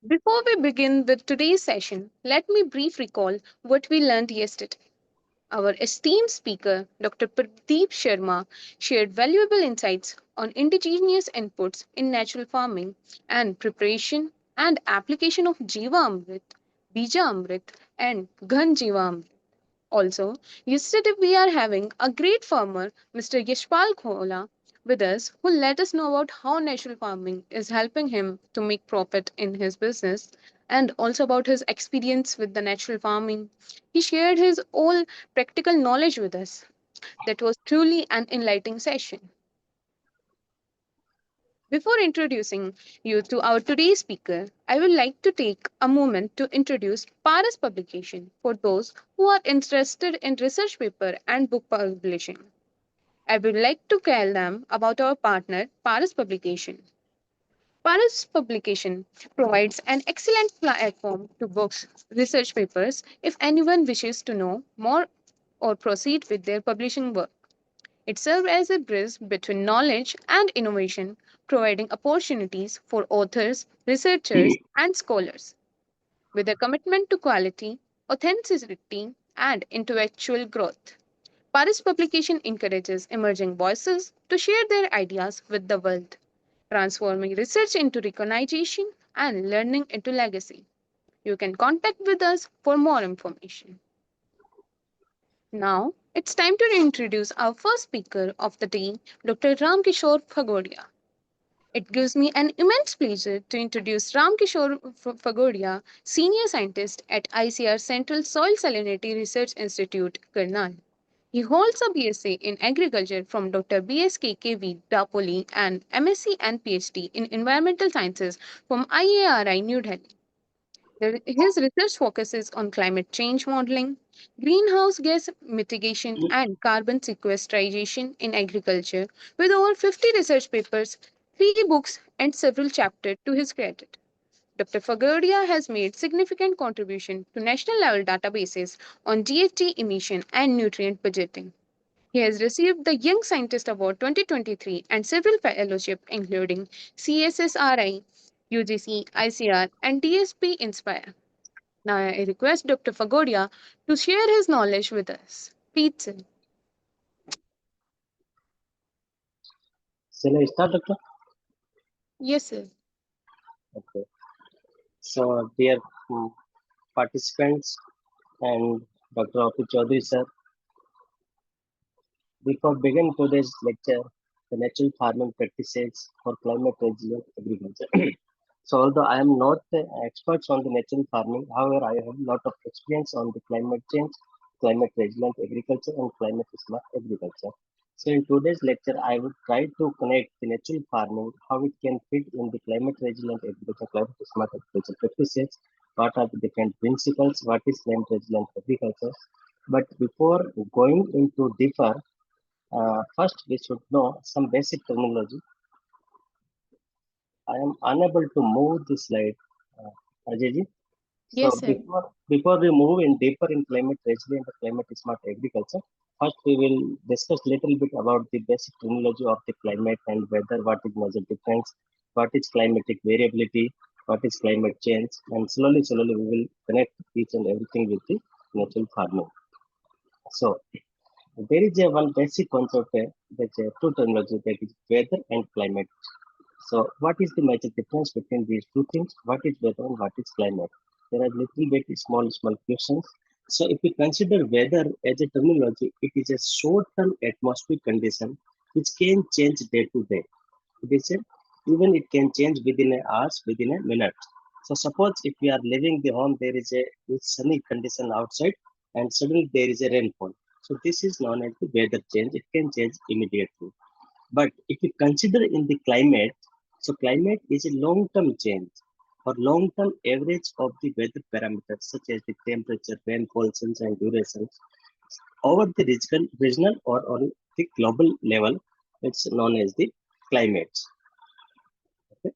Before we begin with today's session, let me brief recall what we learned yesterday. Our esteemed speaker, Dr. Pradeep Sharma, shared valuable insights on indigenous inputs in natural farming and preparation and application of Jiva Amrit, Bija Amrit, and Ghan Jiva Amrit. Also, yesterday we are having a great farmer, Mr. Yashpal Khola, with us, who let us know about how natural farming is helping him to make profit in his business and also about his experience with the natural farming. He shared his all practical knowledge with us. That was truly an enlightening session. Before introducing you to our today's speaker, I would like to take a moment to introduce Paras Publication for those who are interested in research paper and book publishing. I would like to tell them about our partner, Paras Publication. Paras Publication provides an excellent platform to books, research papers if anyone wishes to know more or proceed with their publishing work. It serves as a bridge between knowledge and innovation, providing opportunities for authors, researchers, and scholars. With a commitment to quality, authenticity, and intellectual growth, Paris Publication encourages emerging voices to share their ideas with the world, transforming research into recognition and learning into legacy. You can contact with us for more information. Now, it's time to introduce our first speaker of the day, Dr. Ram Kishor Fagodiya. It gives me an immense pleasure to introduce Ram Kishor Fagodiya, Senior Scientist at ICR Central Soil Salinity Research Institute, Karnal. He holds a BSc in Agriculture from Dr. BSKKV Dapoli and MSc and PhD in Environmental Sciences from IARI New Delhi. His research focuses on climate change modeling, greenhouse gas mitigation, and carbon sequestration in agriculture, with over 50 research papers, 3 books, and several chapters to his credit. Dr. Fagodiya has made significant contribution to national level databases on GHG emission and nutrient budgeting. He has received the Young Scientist Award 2023 and several fellowships including CSSRI, UGC, ICR, and DSP Inspire. Now I request Dr. Fagodia to share his knowledge with us. Please, sir. Shall I start, Doctor? Yes, sir. Okay. So, dear participants and Dr. Api Chaudhary, sir, before begin today's lecture, the natural farming practices for climate resilient agriculture. So, although I am not expert on the natural farming, however, I have a lot of experience on the climate change, climate resilient agriculture, and climate smart agriculture. So, in today's lecture, I would try to connect the natural farming, how it can fit in the climate resilient agriculture, climate smart agriculture practices, what are the different principles, what is climate resilient agriculture. But before going into deeper, first we should know some basic terminology. I am unable to move the slide, Ajay. So Yes, sir. before we move in deeper in climate resilient and climate smart agriculture, first we will discuss little bit about the basic terminology of the climate and weather, what is major difference, what is climatic variability, what is climate change, and slowly we will connect each and everything with the natural farming. So there is a one basic concept, that's a two terminology, that is weather and climate. So, what is the major difference between these two things? What is weather and what is climate? There are little bit small questions. So, if we consider weather as a terminology, it is a short-term atmospheric condition which can change day to day. It is a, even it can change within a hours, within a minute. So, suppose if we are leaving the home, there is a sunny condition outside, and suddenly there is a rainfall. So, this is known as the weather change. It can change immediately. But if you consider in the climate, so climate is a long-term change or long-term average of the weather parameters such as the temperature, rainfall, sunshine durations over the regional or on the global level. It's known as the climate. Okay?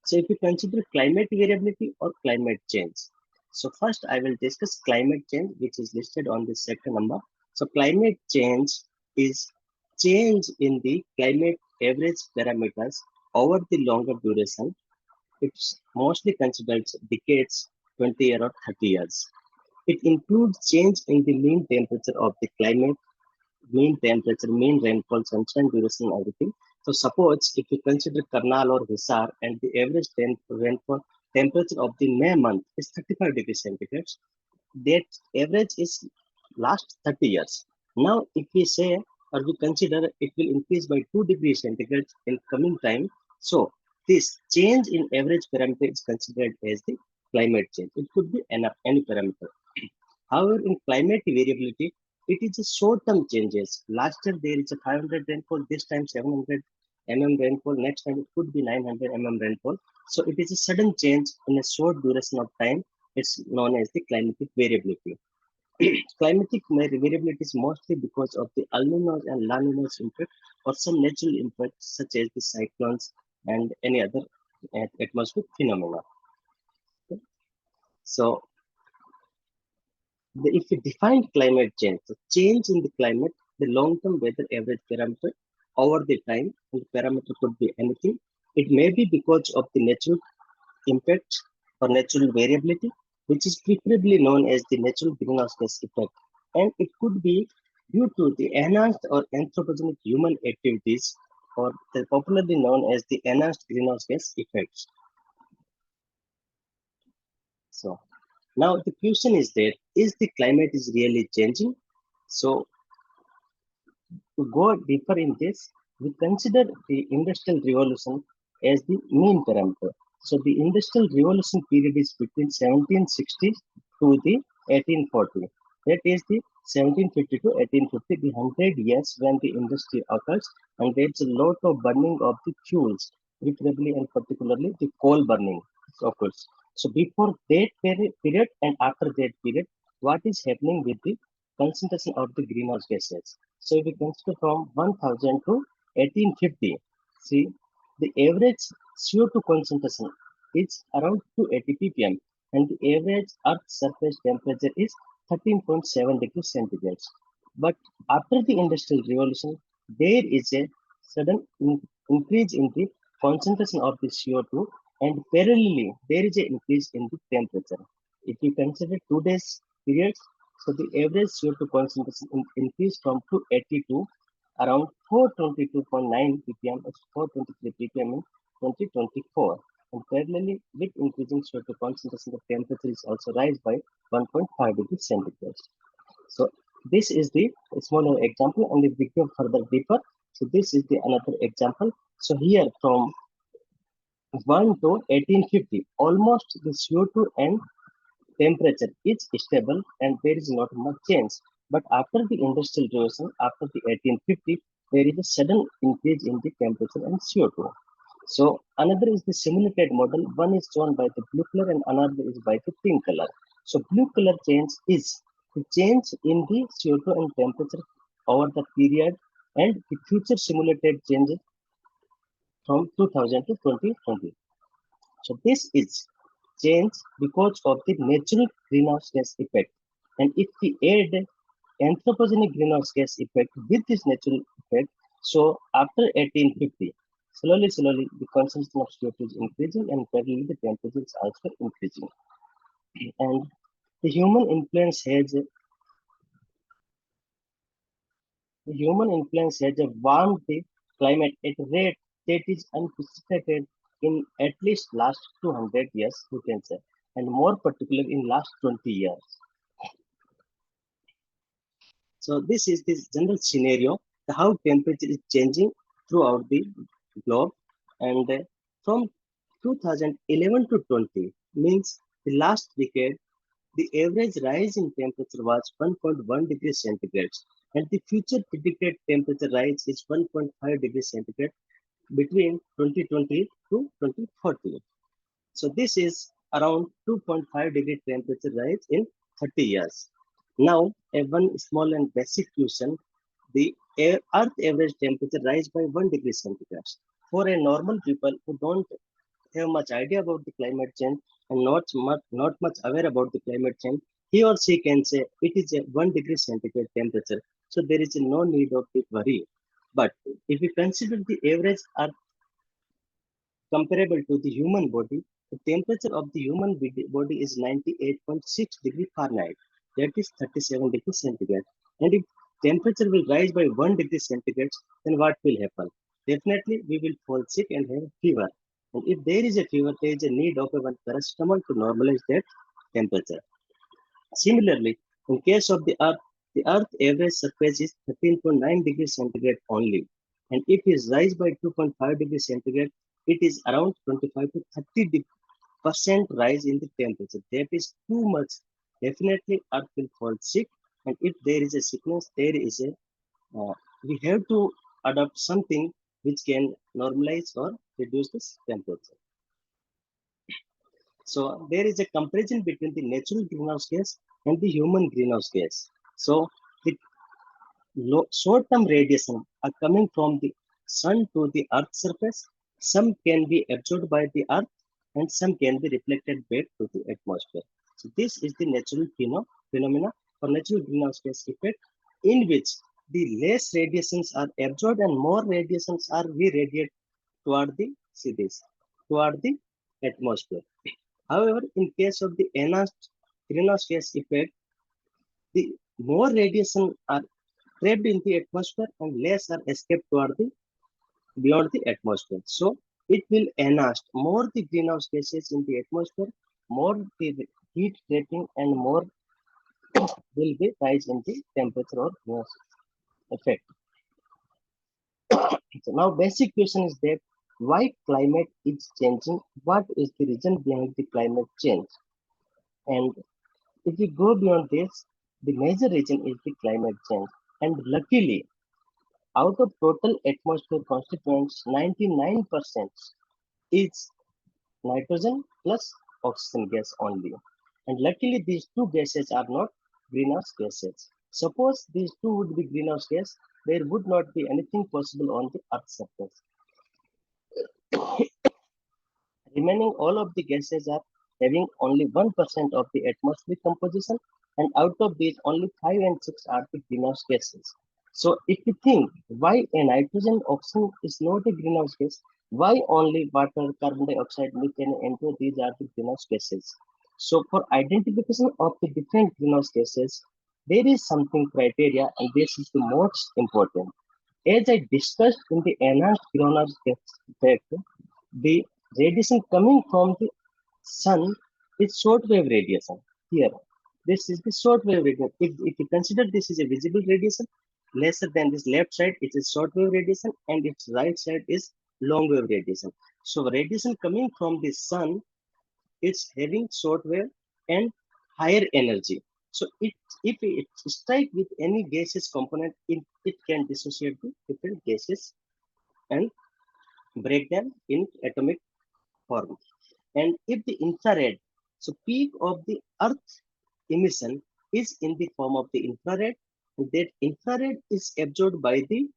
So if you consider climate variability or climate change. So first I will discuss climate change, which is listed on the second number. So climate change is change in the climate average parameters over the longer duration. It's mostly considered decades, 20 years or 30 years. It includes change in the mean temperature of the climate, mean temperature, mean rainfall, sunshine duration, everything. So suppose if you consider Karnal or Hisar and the average rainfall temperature of the May month is 35 degrees centigrade, that average is last 30 years. Now, if we say or we consider it will increase by 2 degrees centigrade in coming time, so this change in average parameter is considered as the climate change. It could be any parameter. However, in climate variability, it is a short-term changes. Last year there is a 500 rainfall, this time 700 rainfall, next time it could be 900 rainfall. So it is a sudden change in a short duration of time. It's known as the climatic variability. Climatic variability is mostly because of the El Niño and La Niña's impact or some natural impacts such as the cyclones and any other atmospheric phenomena. So if we define climate change, the change in the climate, the long-term weather average parameter over the time, and the parameter could be anything. It may be because of the natural impact or natural variability, which is preferably known as the natural greenhouse gas effect. And it could be due to the enhanced or anthropogenic human activities, or the popularly known as the enhanced greenhouse gas effects. So now the question is that is the climate is really changing? So to go deeper in this, we consider the Industrial Revolution as the main parameter. So the Industrial Revolution period is between 1760 to the 1840. That is the 1750 to 1850, the 100 years when the industry occurs, and there's a lot of burning of the fuels, preferably and particularly the coal burning, of course. So before that period and after that period, what is happening with the concentration of the greenhouse gases? So if we consider from 1000 to 1850, see the average CO2 concentration is around 280 ppm and the average earth surface temperature is 13.7 degrees centigrade. But after the industrial revolution, there is a sudden increase in the concentration of the CO2 and parallelly there is an increase in the temperature. If you consider today's periods, so the average CO2 concentration increased from 280 to around 422.9 ppm or 423 ppm in 2024. And parallelly with increasing CO2 concentration, the temperature is also rise by 1.5 degrees centigrade. So this is the smaller example, and if we go further deeper, so this is the another example. So here from 1 to 1850, almost the CO2 and temperature is stable and there is not much change. But after the industrial revolution, after the 1850, there is a sudden increase in the temperature and CO2. So another is the simulated model. One is shown by the blue color and another is by the pink color. So blue color change is the change in the CO2 and temperature over the period and the future simulated changes from 2000 to 2020. So this is change because of the natural greenhouse gas effect. And if we add anthropogenic greenhouse gas effect with this natural effect, so after 1850, slowly the concentration of CO2 is increasing and parallelly the temperature is also increasing. And the human influence has warmed the climate at a rate that is unprecedented in at least last 200 years, you can say, and more particular in last 20 years. So this is this general scenario, how temperature is changing throughout the globe, and from 2011 to 20 means the last decade, the average rise in temperature was 1.1 degrees centigrade, and the future predicted temperature rise is 1.5 degrees centigrade between 2020 to 2040. So this is around 2.5 degree temperature rise in 30 years. Now, a one small and basic question, the Earth average temperature rise by 1 degree centigrade. For a normal people who don't have much idea about the climate change and not much aware about the climate change, he or she can say it is a 1 degree centigrade temperature. So there is no need of big worry. But if we consider the average Earth comparable to the human body, the temperature of the human body is 98.6 degree Fahrenheit. That is 37 degrees centigrade. And if temperature will rise by 1 degree centigrade, then what will happen? Definitely, we will fall sick and have fever. And if there is a fever, there is a need of a one paracetamol to normalize that temperature. Similarly, in case of the Earth average surface is 13.9 degrees centigrade only. And if it rise by 2.5 degrees centigrade, it is around 25 to 30% rise in the temperature. That is too much. Definitely, Earth will fall sick. And if there is a sickness, we have to adopt something which can normalize or reduce this temperature. So there is a comparison between the natural greenhouse gas and the human greenhouse gas. So the short-term radiation are coming from the sun to the earth's surface. Some can be absorbed by the earth and some can be reflected back to the atmosphere. So this is the natural phenomena or natural greenhouse gas effect in which the less radiations are absorbed and more radiations are re-radiated toward the cities, toward the atmosphere. However, in case of the enhanced greenhouse gas effect, the more radiation are trapped in the atmosphere and less are escaped toward the beyond the atmosphere. So it will enhance more the greenhouse gases in the atmosphere, more the heat trapping and more will be rise in the temperature or greenhouse effect. So now basic question is that why climate is changing? What is the reason behind the climate change? And if we go beyond this, the major reason is the climate change. And luckily, out of total atmosphere constituents, 99% is nitrogen plus oxygen gas only. And luckily, these two gases are not greenhouse gases. Suppose these two would be greenhouse gas, there would not be anything possible on the Earth's surface. Remaining all of the gases are having only 1% of the atmospheric composition, and out of these, only 5 and 6 are the greenhouse gases. So, if you think why a nitrogen oxygen is not a greenhouse gas, why only water, carbon dioxide, methane, and N2, these are the greenhouse gases. So, for identification of the different greenhouse gases, there is something criteria, and this is the most important. As I discussed in the enhanced greenhouse gas effect, the radiation coming from the sun is short wave radiation. Here, this is the short wave radiation. If you consider this is a visible radiation, lesser than this left side, it is short wave radiation, and its right side is long wave radiation. So, radiation coming from the sun is having short wave and higher energy. So, if it strike with any gaseous component, it can dissociate the different gases and break them in atomic form. And if the infrared, so peak of the Earth emission is in the form of the infrared, that infrared is absorbed by the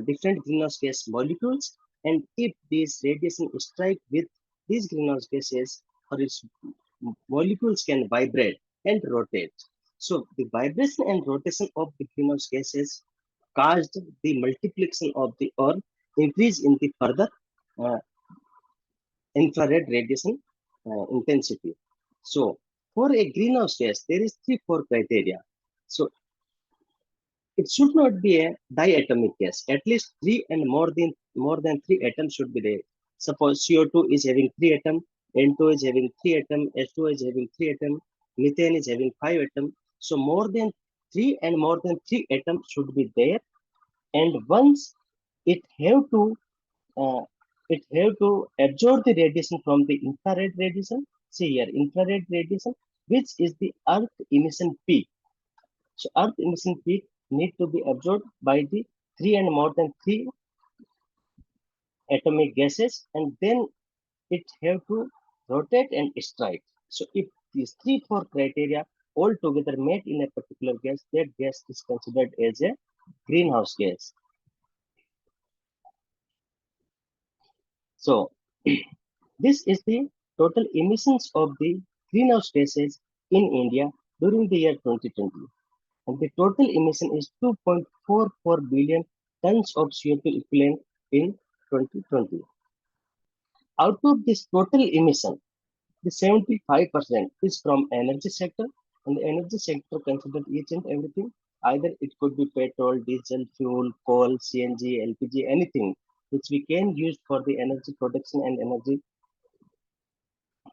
different greenhouse gas molecules. And if these radiation strike with these greenhouse gases, or its molecules can vibrate and rotate. So the vibration and rotation of the greenhouse gases caused the multiplication of the or increase in the further uh, infrared radiation intensity. So, for a greenhouse gas, there is three, four criteria. So, it should not be a diatomic gas. At least three and more than three atoms should be there. Suppose CO2 is having three atoms, N2 is having three atoms, H2 is having three atoms, methane is having five atoms. So, more than three atoms should be there. And once it have to uh, it have to absorb the radiation from the infrared radiation. See here, infrared radiation, which is the Earth emission peak. So Earth emission peak need to be absorbed by the three and more than three atomic gases, and then it have to rotate and strike. So if these three, four criteria all together met in a particular gas, that gas is considered as a greenhouse gas. So this is the total emissions of the greenhouse gases in India during the year 2020. And the total emission is 2.44 billion tons of CO2 equivalent in 2020. Out of this total emission, the 75% is from energy sector, and the energy sector considered each and everything. Either it could be petrol, diesel, fuel, coal, CNG, LPG, anything which we can use for the energy production and energy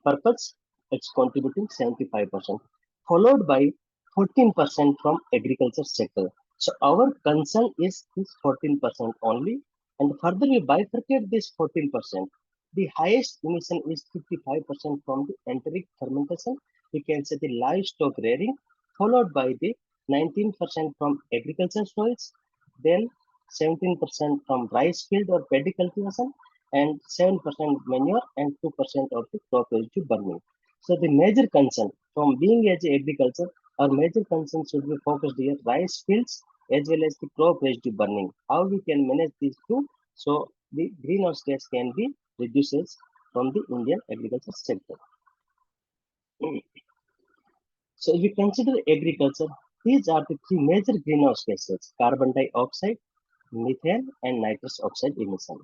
purpose, it's contributing 75%, followed by 14% from agriculture sector. So our concern is this 14% only, and further we bifurcate this 14%. The highest emission is 55% from the enteric fermentation. We can say the livestock rearing, followed by the 19% from agriculture soils, then 17% from rice field or paddy cultivation, and 7% manure and 2% of the crop residue burning. So the major concern from being as agriculture, our major concern should be focused here rice fields as well as the crop residue burning. How we can manage these two so the greenhouse gas can be reduced from the Indian agriculture sector. So if you consider agriculture, these are the three major greenhouse gases: carbon dioxide, methane, and nitrous oxide emission.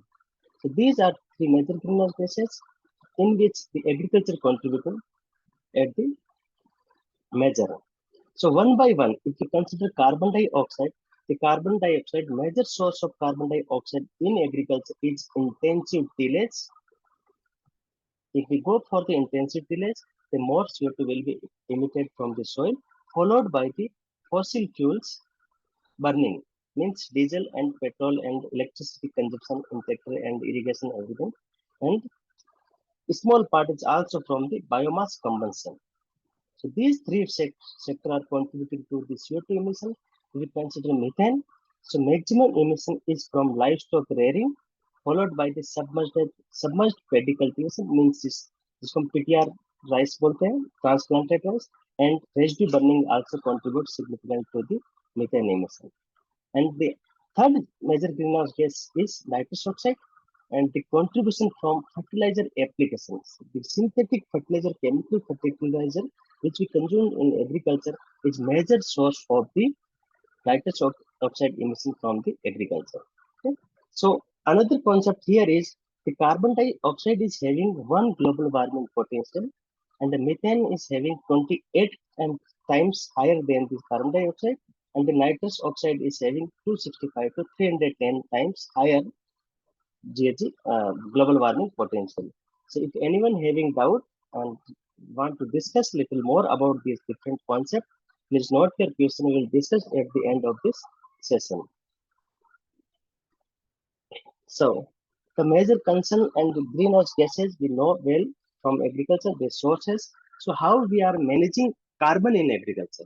So these are three major greenhouse gases in which the agriculture contributed at the major. So one by one, if you consider carbon dioxide, the carbon dioxide major source of carbon dioxide in agriculture is intensive tillage. If we go for the intensive tillage, the more CO2 will be emitted from the soil, followed by the fossil fuels burning, means diesel and petrol and electricity consumption in tractor and irrigation everything. And a small part is also from the biomass combustion. So these three sectors are contributing to the CO2 emission. If we consider methane, so maximum emission is from livestock rearing, followed by the submerged paddy cultivation, means जिसको हम PTR rice बोलते हैं, transplanted rice, and residue burning also contributes significantly to the methane emission. And the third major greenhouse gas is nitrous oxide, and the contribution from fertilizer applications. The synthetic fertilizer, chemical fertilizer, which we consume in agriculture, is major source of the nitrous oxide emission from the agriculture. Okay? So another concept here is the carbon dioxide is having one global warming potential, and the methane is having 28 and times higher than the carbon dioxide, and the nitrous oxide is having 265 to 310 times higher GHG, global warming potential. So if anyone having doubt and want to discuss little more about these different concepts, please note your question. We will discuss at the end of this session. So the major concern and the greenhouse gases we know well from agriculture, the sources. So how we are managing carbon in agriculture.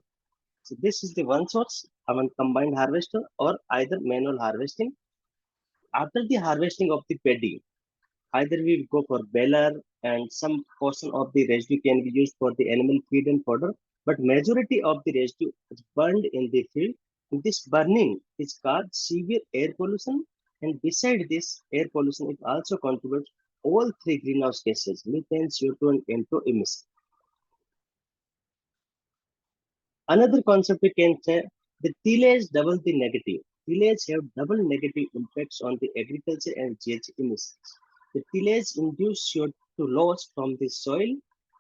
So this is the one source, one combined harvester or either manual harvesting. After the harvesting of the paddy, either we go for baler and some portion of the residue can be used for the animal feed and fodder, but majority of the residue is burned in the field. This burning is caused severe air pollution, and beside this air pollution, it also contributes all three greenhouse gases: methane, CO2, and N2 emission. Another concept we can say the tillage double the negative. Tillage have double negative impacts on the agriculture and GHG emissions. The tillage induce CO2 loss from the soil,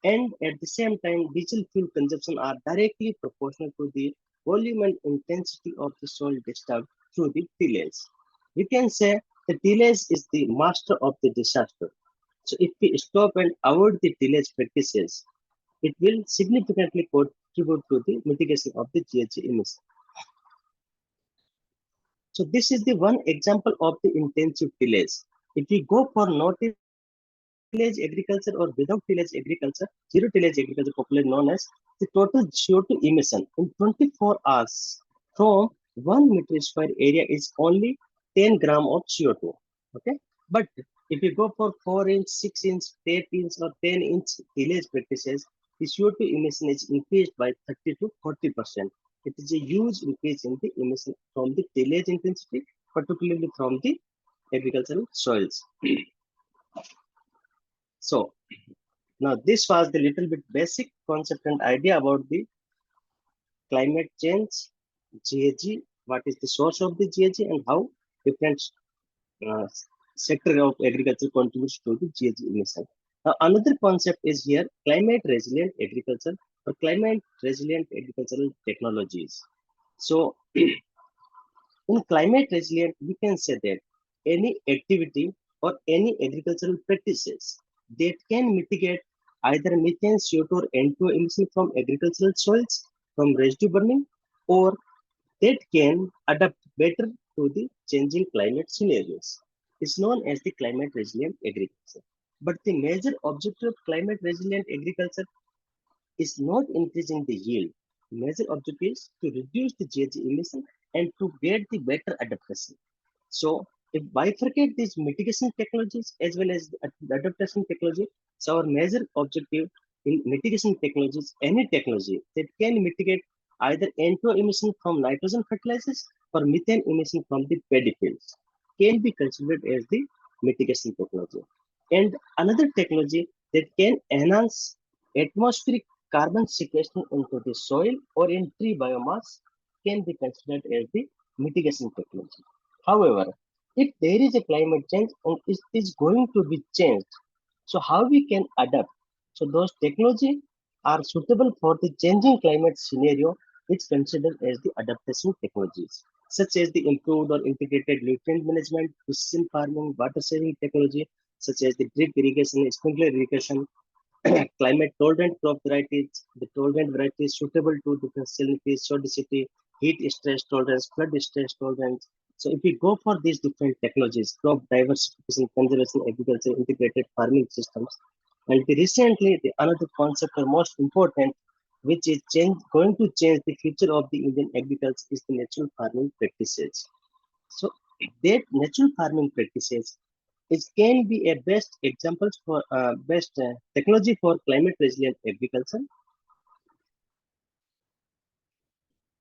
and at the same time diesel fuel consumption are directly proportional to the volume and intensity of the soil disturbed through the tillage. We can say the tillage is the master of the disaster. So if we stop and avoid the tillage practices, it will significantly contribute to the mitigation of the GHG emission. So this is the one example of the intensive tillage. If we go for no tillage agriculture or without tillage agriculture, zero tillage agriculture, popularly known as the total CO2 emission in 24 hours from 1 meter square area is only 10 gram of CO2. Okay, but if you go for 4 inch, 6 inch, 8 inch, or 10 inch tillage practices, the CO2 emission is increased by 30 to 40%. It is a huge increase in the emission from the tillage intensity, particularly from the agricultural soils. So now this was the little bit basic concept and idea about the climate change, GHG, what is the source of the GHG, and how different uh, sector of agriculture contributes to the GHG emission. Another concept is here climate resilient agriculture or climate resilient agricultural technologies. So, in climate resilient, we can say that any activity or any agricultural practices that can mitigate either methane, CO2, or N2 emission from agricultural soils from residue burning, or that can adapt better to the changing climate scenarios is known as the climate resilient agriculture. But the major objective of climate resilient agriculture is not increasing the yield. The major objective is to reduce the GHG emission and to get the better adaptation. So, if bifurcate these mitigation technologies as well as the adaptation technology, so our major objective in mitigation technologies, any technology that can mitigate either N2 emission from nitrogen fertilizers or methane emission from the paddy fields can be considered as the mitigation technology. And another technology that can enhance atmospheric carbon sequestration into the soil or in tree biomass can be considered as the mitigation technology. However, if there is a climate change and it is going to be changed, so how we can adapt? So those technology are suitable for the changing climate scenario is considered as the adaptation technologies, such as the improved or integrated nutrient management, precision farming, water saving technology, such as the drip irrigation, sprinkler irrigation, climate tolerant crop varieties, the tolerant varieties suitable to different salinities, sodicity, heat stress tolerance, flood stress tolerance. So if we go for these different technologies, crop diversification, conservation, agriculture, integrated farming systems, and recently the another concept or most important, which is going to change the future of the Indian agriculture is the natural farming practices. So that natural farming practices it can be a best examples for best technology for climate resilient agriculture.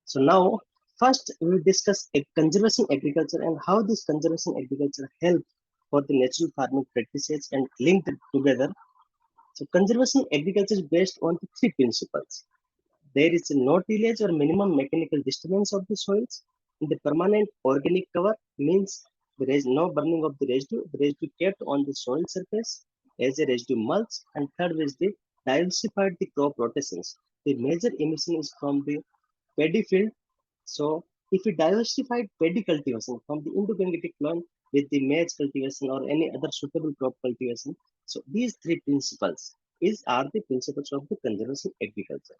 So now, first we will discuss a conservation agriculture and how this conservation agriculture help for the natural farming practices and linked together. So conservation agriculture is based on the three principles. There is no tillage or minimum mechanical disturbance of the soils. The permanent organic cover means there is no burning of the residue kept on the soil surface as a residue mulch. And third is the diversified the crop rotations. The major emission is from the paddy field. So if we diversified paddy cultivation from the endogenetic plant with the maize cultivation or any other suitable crop cultivation, so these three principles is are the principles of the conservation agriculture.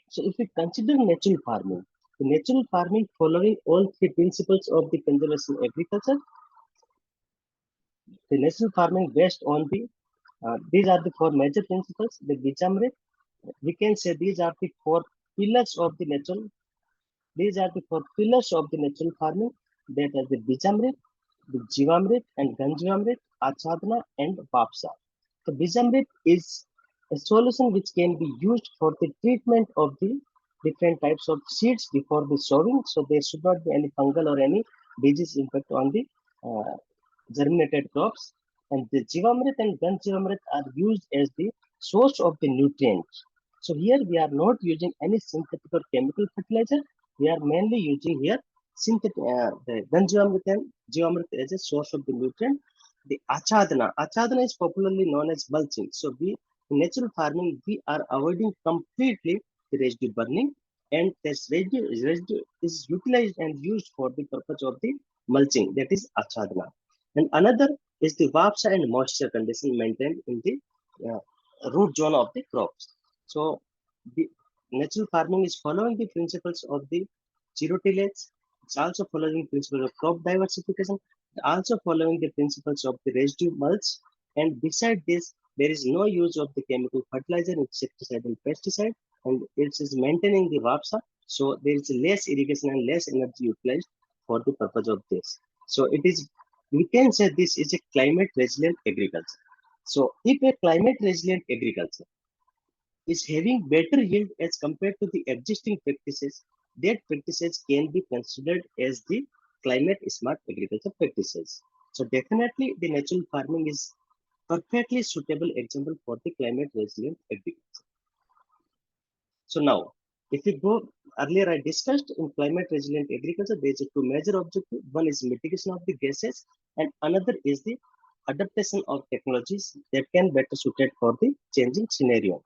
So if we consider natural farming, the natural farming following all three principles of the conservation agriculture, the natural farming based on the these are the four major principles. The Bichamrit, we can say these are the four pillars of the natural. These are the four pillars of the natural farming. That are the Bijamrit, the Jivamrit, and Ganjivamrit, Achadna, and Vapsa. The Bijamrit is a solution which can be used for the treatment of the different types of seeds before the sowing. So there should not be any fungal or any disease impact on the uh, germinated crops. And the Jivamrit and Ganjivamrit are used as the source of the nutrients. So here we are not using any synthetic or chemical fertilizer. We are mainly using here synthetic the Ganjivamrit and Jivamrit as a source of the nutrient. The Achadana is popularly known as mulching. So we in natural farming we are avoiding completely the residue burning, and this residue is utilized and used for the purpose of the mulching. That is Achadana. And another is the vapsa and moisture condition maintained in the root zone of the crops. So the natural farming is following the principles of the zero tillage. It's also following principles of crop diversification. Also following the principles of the residue mulch. And beside this, there is no use of the chemical fertilizer, insecticide, and pesticide. And it is maintaining the vapsa. So there is less irrigation and less energy utilized for the purpose of this. So it is we can say this is a climate resilient agriculture. So if a climate resilient agriculture is having better yield as compared to the existing practices, that practices can be considered as the climate smart agriculture practices. So definitely the natural farming is perfectly suitable example for the climate resilient agriculture. So now If we go earlier, I discussed in climate resilient agriculture, there is two major objectives. One is mitigation of the gases, and another is the adaptation of technologies that can better suited for the changing scenario.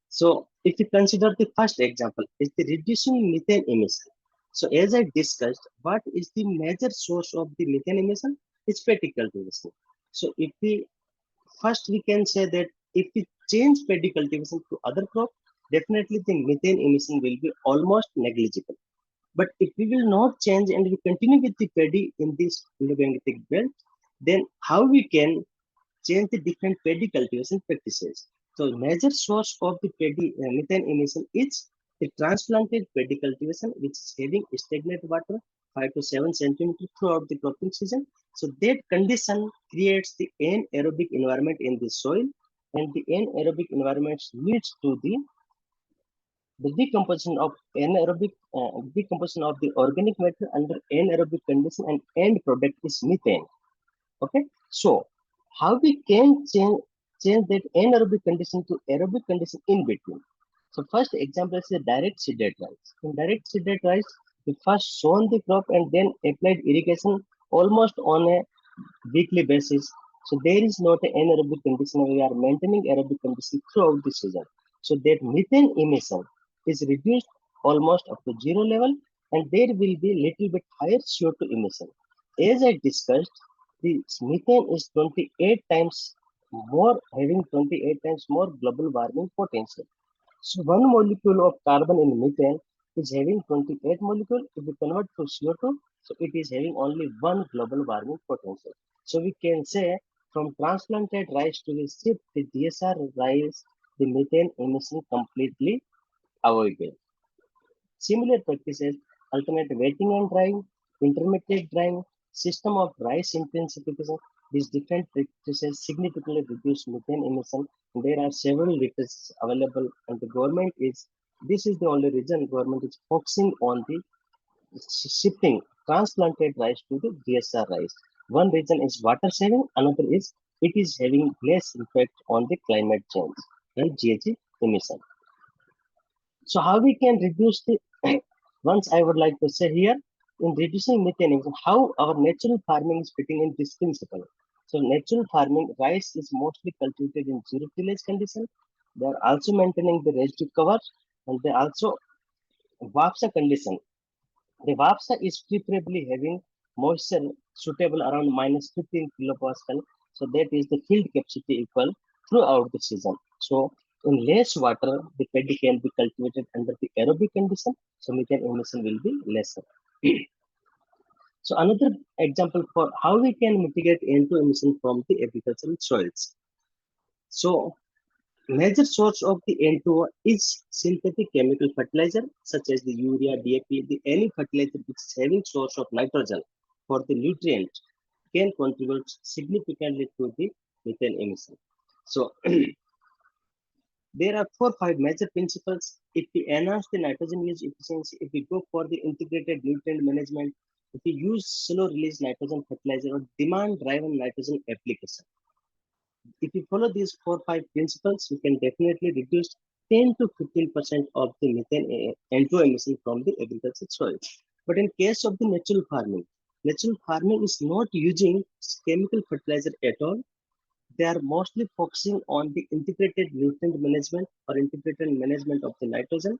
So, if you consider the first example, is the reducing methane emission. So, as I discussed, what is the major source of the methane emission? It's paddy cultivation. So, if we first we can say that if we change paddy cultivation to other crop, definitely the methane emission will be almost negligible. But if we will not change and we continue with the paddy in this Indo-Gangetic belt, then how we can change the different paddy cultivation practices? So major source of the paddy methane emission is the transplanted paddy cultivation, which is having stagnant water 5 to 7 centimeters throughout the cropping season. So that condition creates the anaerobic environment in the soil, and the anaerobic environment leads to the decomposition of the organic matter under anaerobic condition, and end product is methane. Okay, so how we can change that anaerobic condition to aerobic condition in between? So first example is the direct seeded rice. In direct seeded rice, we first sown the crop and then applied irrigation almost on a weekly basis. So there is not an anaerobic condition. We are maintaining aerobic condition throughout the season. So that methane emission is reduced almost up to zero level, and there will be little bit higher CO2 emission. As I discussed, the methane is 28 times more, having 28 times more global warming potential. So one molecule of carbon in methane is having 28 molecule. If we convert to CO2, so it is having only one global warming potential. So we can say from transplanted rice to the shift the DSR rice, the methane emission completely avoidable. Similar practices alternate wetting and drying, intermediate drying, system of rice intensification. These different practices significantly reduce methane emission. There are several researches available, and the government is this is the only reason government is focusing on the shifting transplanted rice to the DSR rice. One reason is water saving, another is it is having less impact on the climate change and GHG emission. So how we can reduce the once I would like to say here in reducing methane emission, how our natural farming is fitting in this principle. So natural farming, rice is mostly cultivated in zero tillage condition. They are also maintaining the residue cover, and they also WAPSA condition. The WAPSA is preferably having moisture suitable around minus 15 kilopascal. So that is the field capacity equal throughout the season. So in less water, the paddy can be cultivated under the aerobic condition. So methane emission will be lesser. So another example for how we can mitigate N2 emission from the agricultural soils. So major source of the N2O is synthetic chemical fertilizer such as the urea, DAP, any fertilizer which is having source of nitrogen for the nutrient can contribute significantly to the methane emission. So there are 4 5 major principles. If we enhance the nitrogen use efficiency, if we go for the integrated nutrient management, if we use slow release nitrogen fertilizer or demand driven nitrogen application, if you follow these 4 5 principles, you can definitely reduce 10 to 15% of the methane N2 emission from the agricultural soil. But in case of the natural farming is not using chemical fertilizer at all. They are mostly focusing on the integrated nutrient management or integrated management of the nitrogen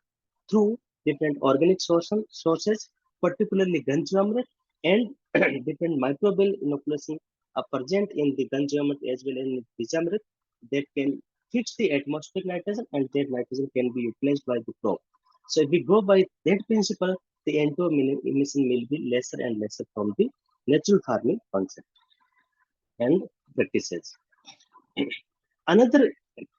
through different organic sources, particularly Ganjamrit and different microbial inoculation are present in the Ganjamrit as well as in Bijamrit that can fix the atmospheric nitrogen, and that nitrogen can be utilized by the crop. So if we go by that principle, the N2 emission will be lesser and lesser from the natural farming concept and practices. Another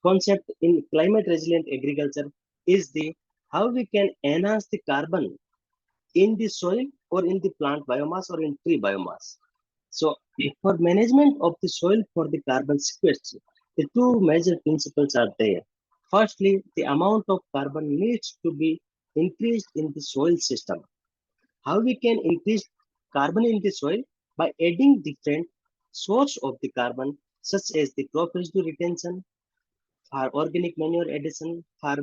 concept in climate resilient agriculture is the how we can enhance the carbon in the soil or in the plant biomass or in tree biomass. So for management of the soil for the carbon sequestration, the two major principles are there. Firstly, the amount of carbon needs to be increased in the soil system. How we can increase carbon in the soil? By adding different source of the carbon such as the crop residue retention, for organic manure addition, for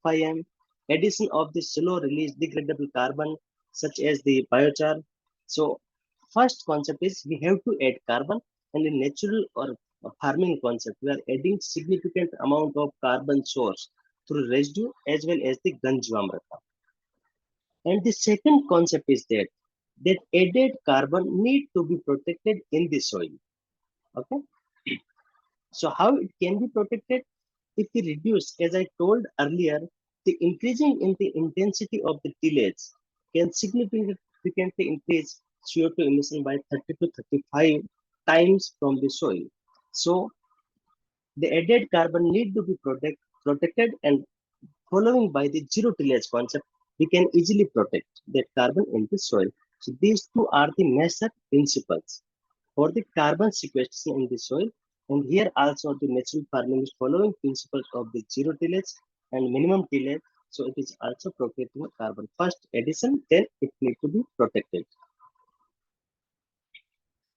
FIM, addition of the slow release degradable carbon such as the biochar. So first concept is we have to add carbon, and in natural or farming concept we are adding significant amount of carbon source through residue as well as the Ganjvamrata. And the second concept is that added carbon need to be protected in the soil. Okay, so how it can be protected? If we reduce, as I told earlier, the increasing in the intensity of the tillage can significantly increase CO2 emission by 30 to 35 times from the soil. So the added carbon need to be protected, and following by the zero tillage concept, we can easily protect that carbon in the soil. So these two are the major principles for the carbon sequestration in the soil. And here also the natural farming is following principles of the zero tillage and minimum tillage. So it is also protecting carbon. First addition, then it need to be protected.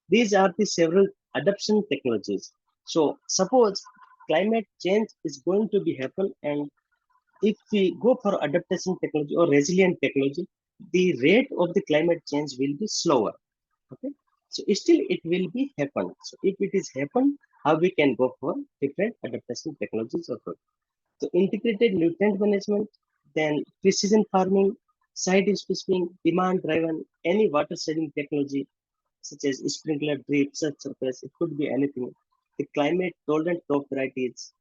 These are the several adaptation technologies. So suppose climate change is going to be happen, and if we go for adaptation technology or resilient technology, the rate of the climate change will be slower. Okay, so still it will be happen. So if it is happen, how we can go for different adaptation technologies or so integrated nutrient management, then precision farming, site specific, demand driven, any water saving technology such as sprinkler, drip, surface, it could be anything. The climate tolerant crop varieties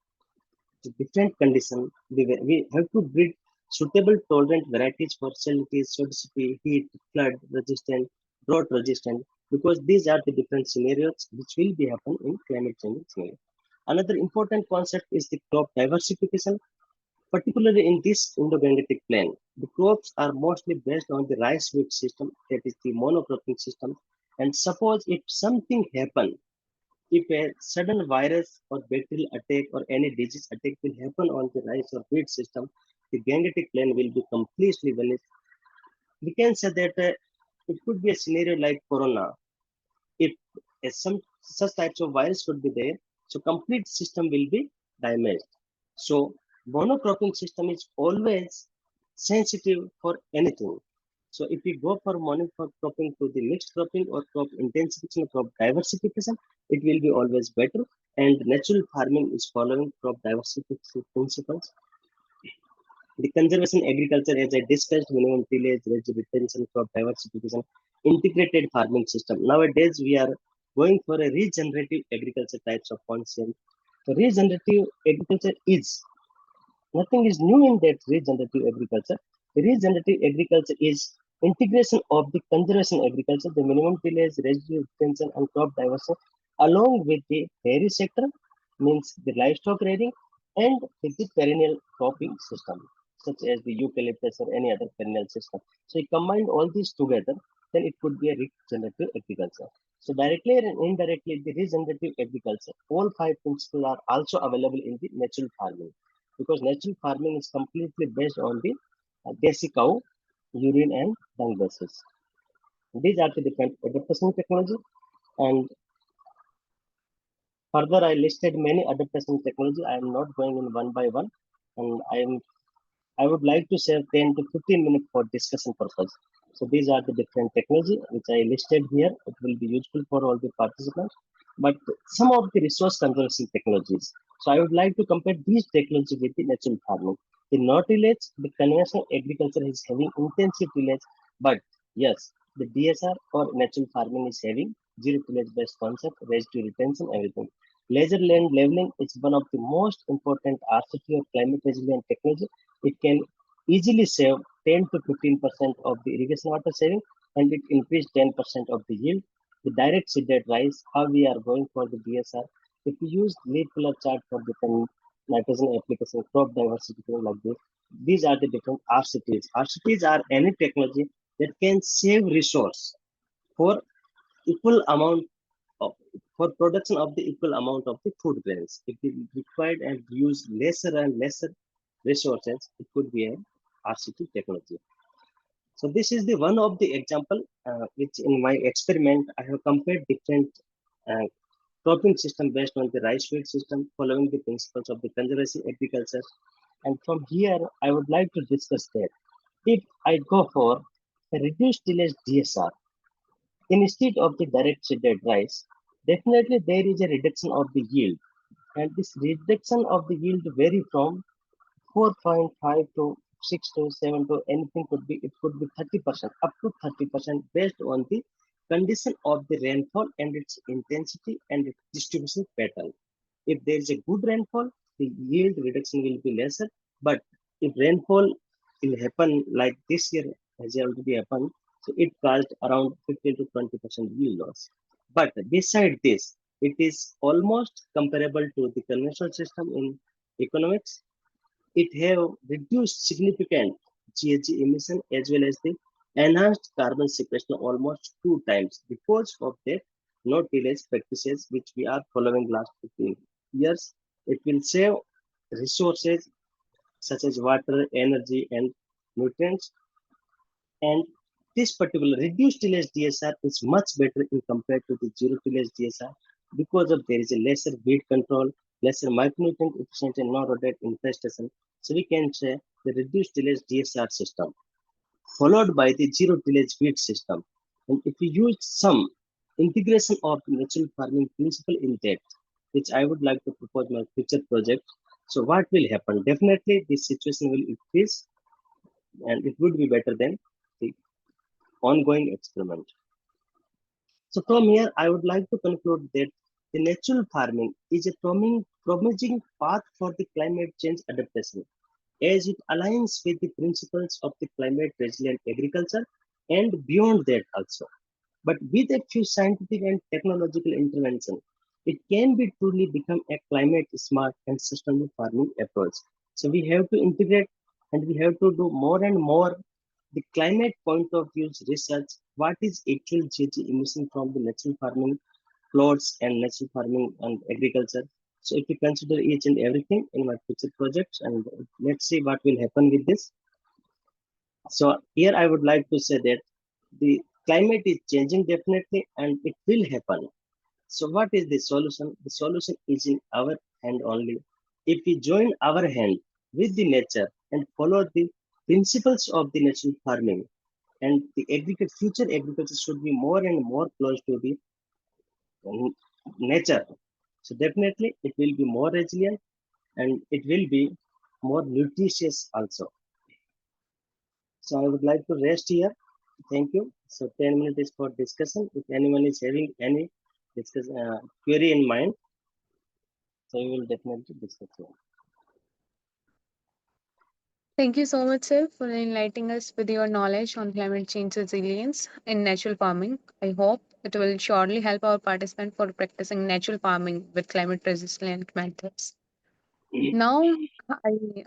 to different conditions. We have to breed suitable tolerant varieties for salinity, acidity, heat, flood resistant, drought resistant, because these are the different scenarios which will be happen in climate change scenario. Another important concept is the crop diversification, particularly in this Indo-Gangetic plain. The crops are mostly based on the rice wheat system, that is the monocropping system. And suppose if something happen, if a sudden virus or bacterial attack or any disease attack will happen on the rice or wheat system, the Gangetic plain will be completely vanished. We can say that it could be a scenario like corona. If some such types of virus would be there, so complete system will be damaged. So monocropping system is always sensitive for anything. So if we go for monocropping to the mixed cropping or crop intensification, crop diversification, it will be always better. And natural farming is following crop diversification principles. The conservation agriculture, as I discussed, minimum tillage, residue retention, crop diversification, integrated farming system. Nowadays, we are going for a regenerative agriculture types of concept. So regenerative agriculture is nothing is new in that regenerative agriculture. The regenerative agriculture is integration of the conservation agriculture, the minimum tillage, residue retention, and crop diversity, along with the dairy sector, means the livestock rearing, and with the perennial cropping system, such as the eucalyptus or any other perennial system. So you combine all these together, then it could be a regenerative agriculture. So directly and indirectly, the regenerative agriculture, all five principles are also available in the natural farming, because natural farming is completely based on the desi cow, urine and dung basis. These are the different adaptation technology, and further I listed many adaptation technology. I am not going in one by one, and I would like to save 10 to 15 minutes for discussion purpose. So these are the different technology which I listed here. It will be useful for all the participants. But some of the resource conservation technologies. So I would like to compare these technologies with the natural farming. The no tillage, the conventional agriculture is having intensive tillage, but yes, the DSR or natural farming is having zero tillage based concept, residue retention, everything. Laser land leveling is one of the most important RCT or climate resilient technology. It can easily save 10 to 15% of the irrigation water saving, and it increased 10% of the yield. The direct seeded rice, how we are going for the DSR. If we use leaf pillar chart for different nitrogen application, crop diversity like this, these are the different RCTs. RCTs are any technology that can save resource for equal amount of, for production of the equal amount of the food grains. If we required and use lesser and lesser resources, it could be a RCT technology. So this is the one of the example which in my experiment I have compared different uh, cropping system based on the rice field system, following the principles of the conservation agriculture. And from here, I would like to discuss that if I go for a reduced tillage DSR instead of the direct seeded rice, definitely there is a reduction of the yield, and this reduction of the yield vary from 4.5 to 6 to 7 to anything could be, it could be 30% up to 30% based on the condition of the rainfall and its intensity and its distribution pattern. If there is a good rainfall, the yield reduction will be lesser. But if rainfall will happen like this year has already happened, so it caused around 15 to 20% yield loss. But beside this, it is almost comparable to the conventional system in economics. It have reduced significant GHG emission as well as the enhanced carbon sequestration almost two times because of the no tillage practices which we are following last 15 years. It will save resources such as water, energy, and nutrients. And this particular reduced tillage DSR is much better in compared to the zero tillage DSR because of there is a lesser weed control, lesser micronutrient efficient and non-rodent infestation. So we can say the reduced tillage DSR system followed by the zero tillage weed system. And if we use some integration of natural farming principle in that, which I would like to propose my future project. So what will happen? Definitely this situation will increase and it would be better than the ongoing experiment. So from here, I would like to conclude that the natural farming is a promising path for the climate change adaptation, as it aligns with the principles of the climate resilient agriculture and beyond that also. But with a few scientific and technological intervention, it can be truly become a climate smart and sustainable farming approach. So we have to integrate and we have to do more and more the climate point of view research. What is actual GHG emission from the natural farming plots and natural farming and agriculture? So if you consider each and everything in my future projects, and let's see what will happen with this. So here I would like to say that the climate is changing definitely and it will happen. So what is the solution? The solution is in our hand only. If we join our hand with the nature and follow the principles of the natural farming, and the agriculture, future agriculture should be more and more close to the um, nature. So definitely it will be more resilient and it will be more nutritious also. So I would like to rest here. Thank you. So 10 minutes is for discussion. If anyone is having any query in mind, so we will definitely discuss it. Thank you so much, sir, for enlightening us with your knowledge on climate change resilience in natural farming. I hope it will surely help our participants for practicing natural farming with climate resilient methods. Now, I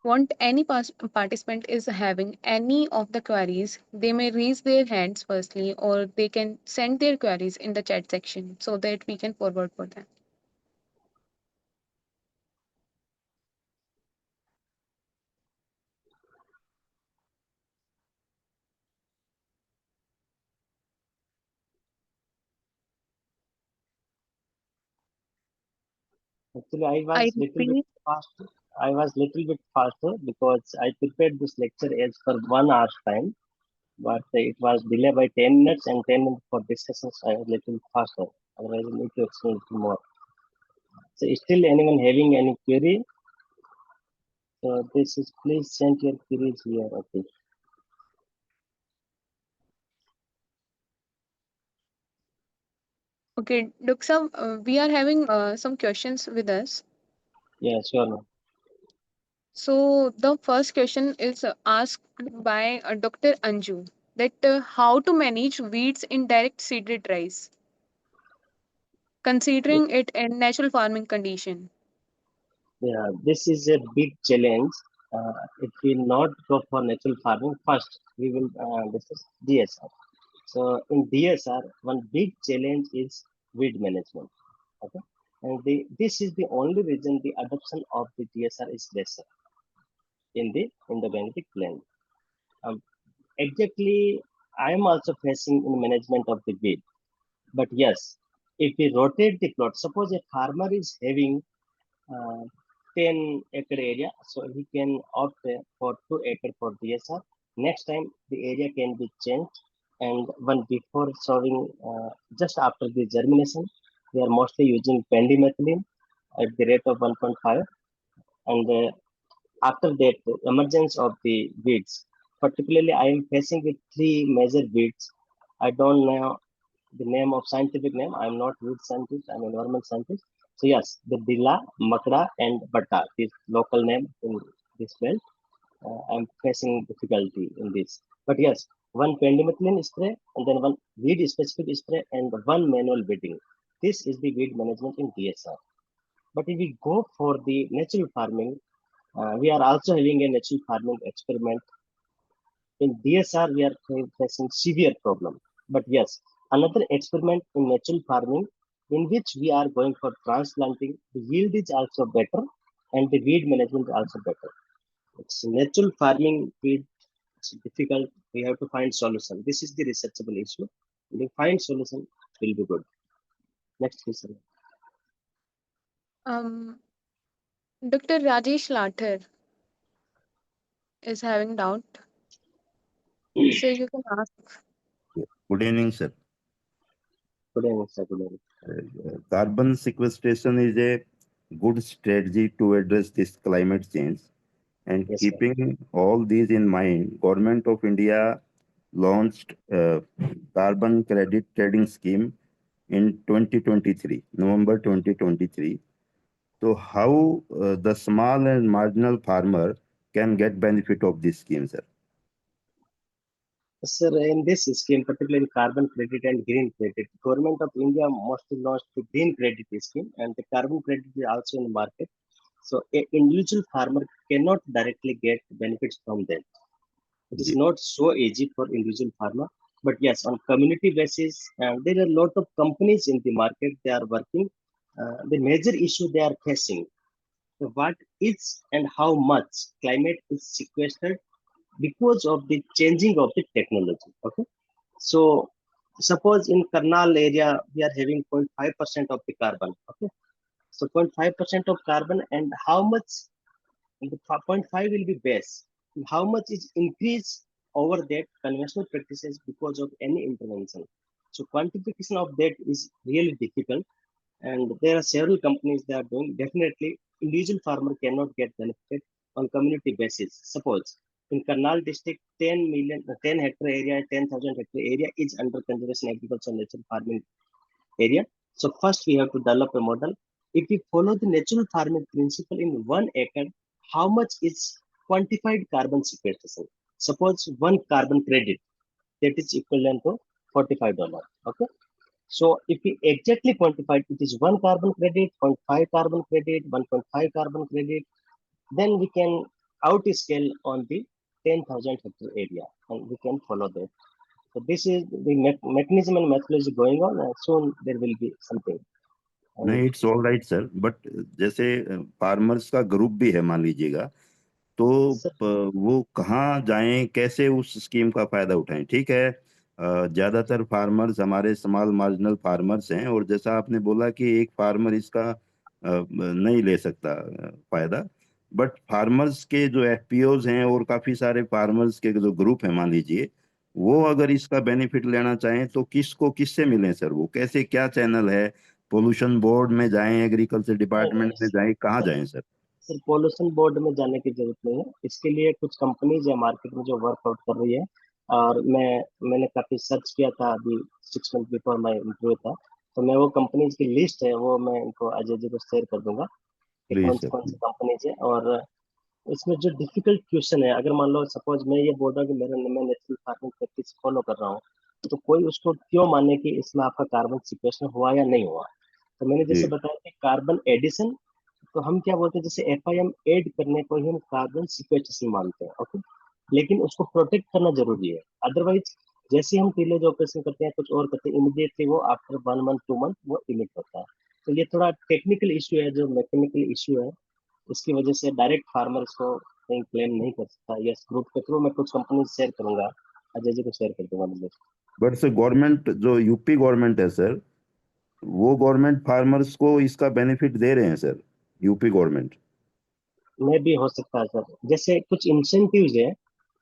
want any participant is having any of the queries, they may raise their hands firstly, or they can send their queries in the chat section so that we can forward for them. Actually, I I was little bit repeat, faster. I was little bit faster because I prepared this lecture as for 1 hour's time, but it was delayed by 10 minutes and 10 minutes for discussions. I was little faster. Otherwise, I need to explain little more. So, is still anyone having any query? So, this is please send your queries here. Okay. okay, Duksa, we are having some questions with us. Yeah, sure. Ma'am. So the first question is asked by Dr. Anju that how to manage weeds in direct seeded rice, considering it a natural farming condition. Yeah, this is a big challenge. If we not go for natural farming, first we will discuss DSR. So in DSR, one big challenge is weed management. Okay, and this is the only reason the adoption of the DSR is lesser in the magnetic plain. Um, exactly, I am also facing in management of the weed. But yes, if we rotate the plot, suppose a farmer is having uh, 10-acre area, so he can opt for 2 acre for DSR. Next time the area can be changed, and one before sowing, just after the germination, we are mostly using pendimethalin at the rate of 1.5, and after that, the emergence of the weeds. Particularly, I am facing with three major weeds. I don't know the name of scientific name. I'm not weed scientist. I'm environment scientist. So yes, the Dilla, Makda, and Bata, this local name in this belt. I'm facing difficulty in this. But yes, one pendimethalin spray and then one weed specific spray and one manual weeding. This is the weed management in DSR. But if we go for the natural farming, we are also having a natural farming experiment. In DSR, we are facing severe problem. But yes, another experiment in natural farming in which we are going for transplanting, the yield is also better and the weed management is also better. It's natural farming weed, it's difficult. We have to find solution. This is the researchable issue. If we find solution, it will be good. Next, please. Um, Dr. Rajesh Lathar is having doubt, so you can ask. Good evening, sir. Good evening, sir. Good evening. Carbon sequestration is a good strategy to address this climate change. And Yes, sir. keeping all these in mind, Government of India launched a carbon credit trading scheme in 2023, November 2023. So how the small and marginal farmer can get benefit of this scheme, sir? Sir, in this scheme, particularly carbon credit and green credit, Government of India mostly launched the green credit scheme, and the carbon credit is also in the market. So, a individual farmer cannot directly get benefits from that. It is Ji. not so easy for individual farmer. But yes, on community basis, there are a lot of companies in the market. They are working. The major issue they are facing, what is and how much climate is sequestered because of the changing of the technology. Okay, so suppose in Karnal area we are having 0.5% of the carbon. Okay, so 0.5% of carbon, and how much the 0.5 will be base. How much is increase over that conventional practices because of any intervention. So quantification of that is really difficult, and there are several companies that are doing. Definitely individual farmer cannot get benefit on community basis. Suppose in Karnal district 10 hectare area, 10,000 hectare area is under conservation agriculture natural farming area. So first we have to develop a model. If we follow the natural farming principle in 1 acre, how much is quantified carbon sequestration? Suppose one carbon credit that is equivalent to $45. Okay, so if we exactly quantify it is one carbon credit, 0.5 carbon credit, 1.5 carbon credit, then we can outscale on the 10,000 hectare area and we can follow that. So this is the mechanism and methodology going on, and soon there will be something. And नहीं, it's all right sir, but जैसे farmers का group भी है मान लीजिएगा, तो sir, वो कहाँ जाएं, कैसे उस स्कीम का फायदा उठाएं? ठीक है, ज्यादातर फार्मर्स हमारे स्मॉल मार्जिनल फार्मर्स हैं, और जैसा आपने बोला कि एक फार्मर इसका नहीं ले सकता फायदा, बट फार्मर्स के जो एफपीओज हैं और काफी सारे फार्मर्स के जो ग्रुप है मान लीजिए, वो अगर इसका बेनिफिट लेना चाहें तो किसको किससे मिलें सर? वो कैसे, क्या चैनल है? पोल्यूशन बोर्ड में जाएं, एग्रीकल्चर डिपार्टमेंट में जाएं, कहाँ जाएं सर? सर पॉल्यूशन बोर्ड में जाने की जरूरत नहीं है। इसके लिए कुछ कंपनीज है मार्केट में जो वर्कआउट कर रही है, और मैंने काफी सर्च किया था अभी 6 मंथ बिफोर माई इंटरव्यू था। तो मैं वो कंपनीज की लिस्ट है वो मैं इनको अजय जी को शेयर कर दूंगा कि प्लीज सर, कौन सी कंपनीज है। और इसमें जो डिफिकल्ट क्वेश्चन है, अगर मान लो सपोज मैं ये बोल रहा हूँ कि मैं नेचुरल फार्मिंग प्रैक्टिस फॉलो कर रहा हूँ, तो कोई उसको क्यों माने कि इसमें आपका कार्बन सिक्वेशन हुआ या नहीं हुआ। तो मैंने जैसे जी बताया कि कार्बन एडिशन, तो हम क्या बोलते हैं जैसे FIM ऐड करने को ही हम कार्बन सिक्वेस्ट्रेशन मानते हैं। ओके, लेकिन उसको प्रोटेक्ट करना जरूरी है। अदरवाइज जैसे हम टीलेज ऑपरेशन करते हैं कुछ और करते हैं, इमीडिएटली वो आफ्टर 1 मंथ 2 मंथ वो इमिट होता है। तो ये थोड़ा टेक्निकल इश्यू है, जो मैकेनिकल इश्यू है, इसकी वजह से डायरेक्ट फार्मर इसको कहीं क्लेम नहीं कर सकता। यस, ग्रुप के थ्रू मैं कुछ कंपनी शेयर करूंगा, अजय जी को शेयर कर दूंगा मुझे। बट सर, गवर्नमेंट जो यूपी गवर्नमेंट है सर, वो गवर्नमेंट फार्मर्स को इसका बेनिफिट दे रहे हैं सर, यूपी गवर्नमेंट। में भी हो सकता है सर, जैसे कुछ इंसेंटिव्स है,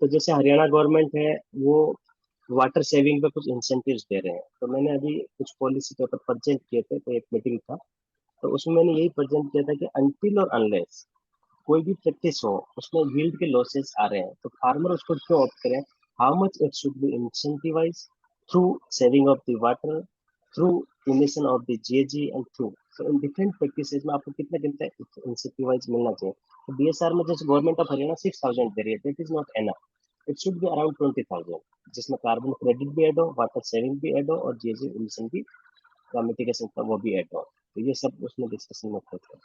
तो जैसे हरियाणा गवर्नमेंट है, वो वाटर सेविंग पे कुछ इंसेंटिव्स दे रहे हैं। तो मैंने अभी कुछ पॉलिसी पेपर प्रेजेंट किए थे, तो एक मीटिंग था, तो उसमें मैंने यही प्रेजेंट किया था कि अनटिल और अनलेस कोई भी प्रैक्टिस हो उसमें यील्ड के लॉसेस आ रहे हैं, तो फार्मर उसको क्यों ऑप्ट करें? How much it should be incentivize through saving of the water, through emission of the GHG and through, so in different practices में आपको कितना कितना इंसेंटिवाइज मिलना चाहिए। तो बीएसआर में जैसे गवर्नमेंट ऑफ हरियाणा 6,000 दे रही है, that is not enough. It should be around 20,000, जिसमें कार्बन क्रेडिट भी ऐड हो, वाटर सेविंग भी ऐड हो, और जीएजी इमिशन भी का मिटिगेशन का वो भी ऐड हो। तो ये सब उसमें डिस्कशन में होता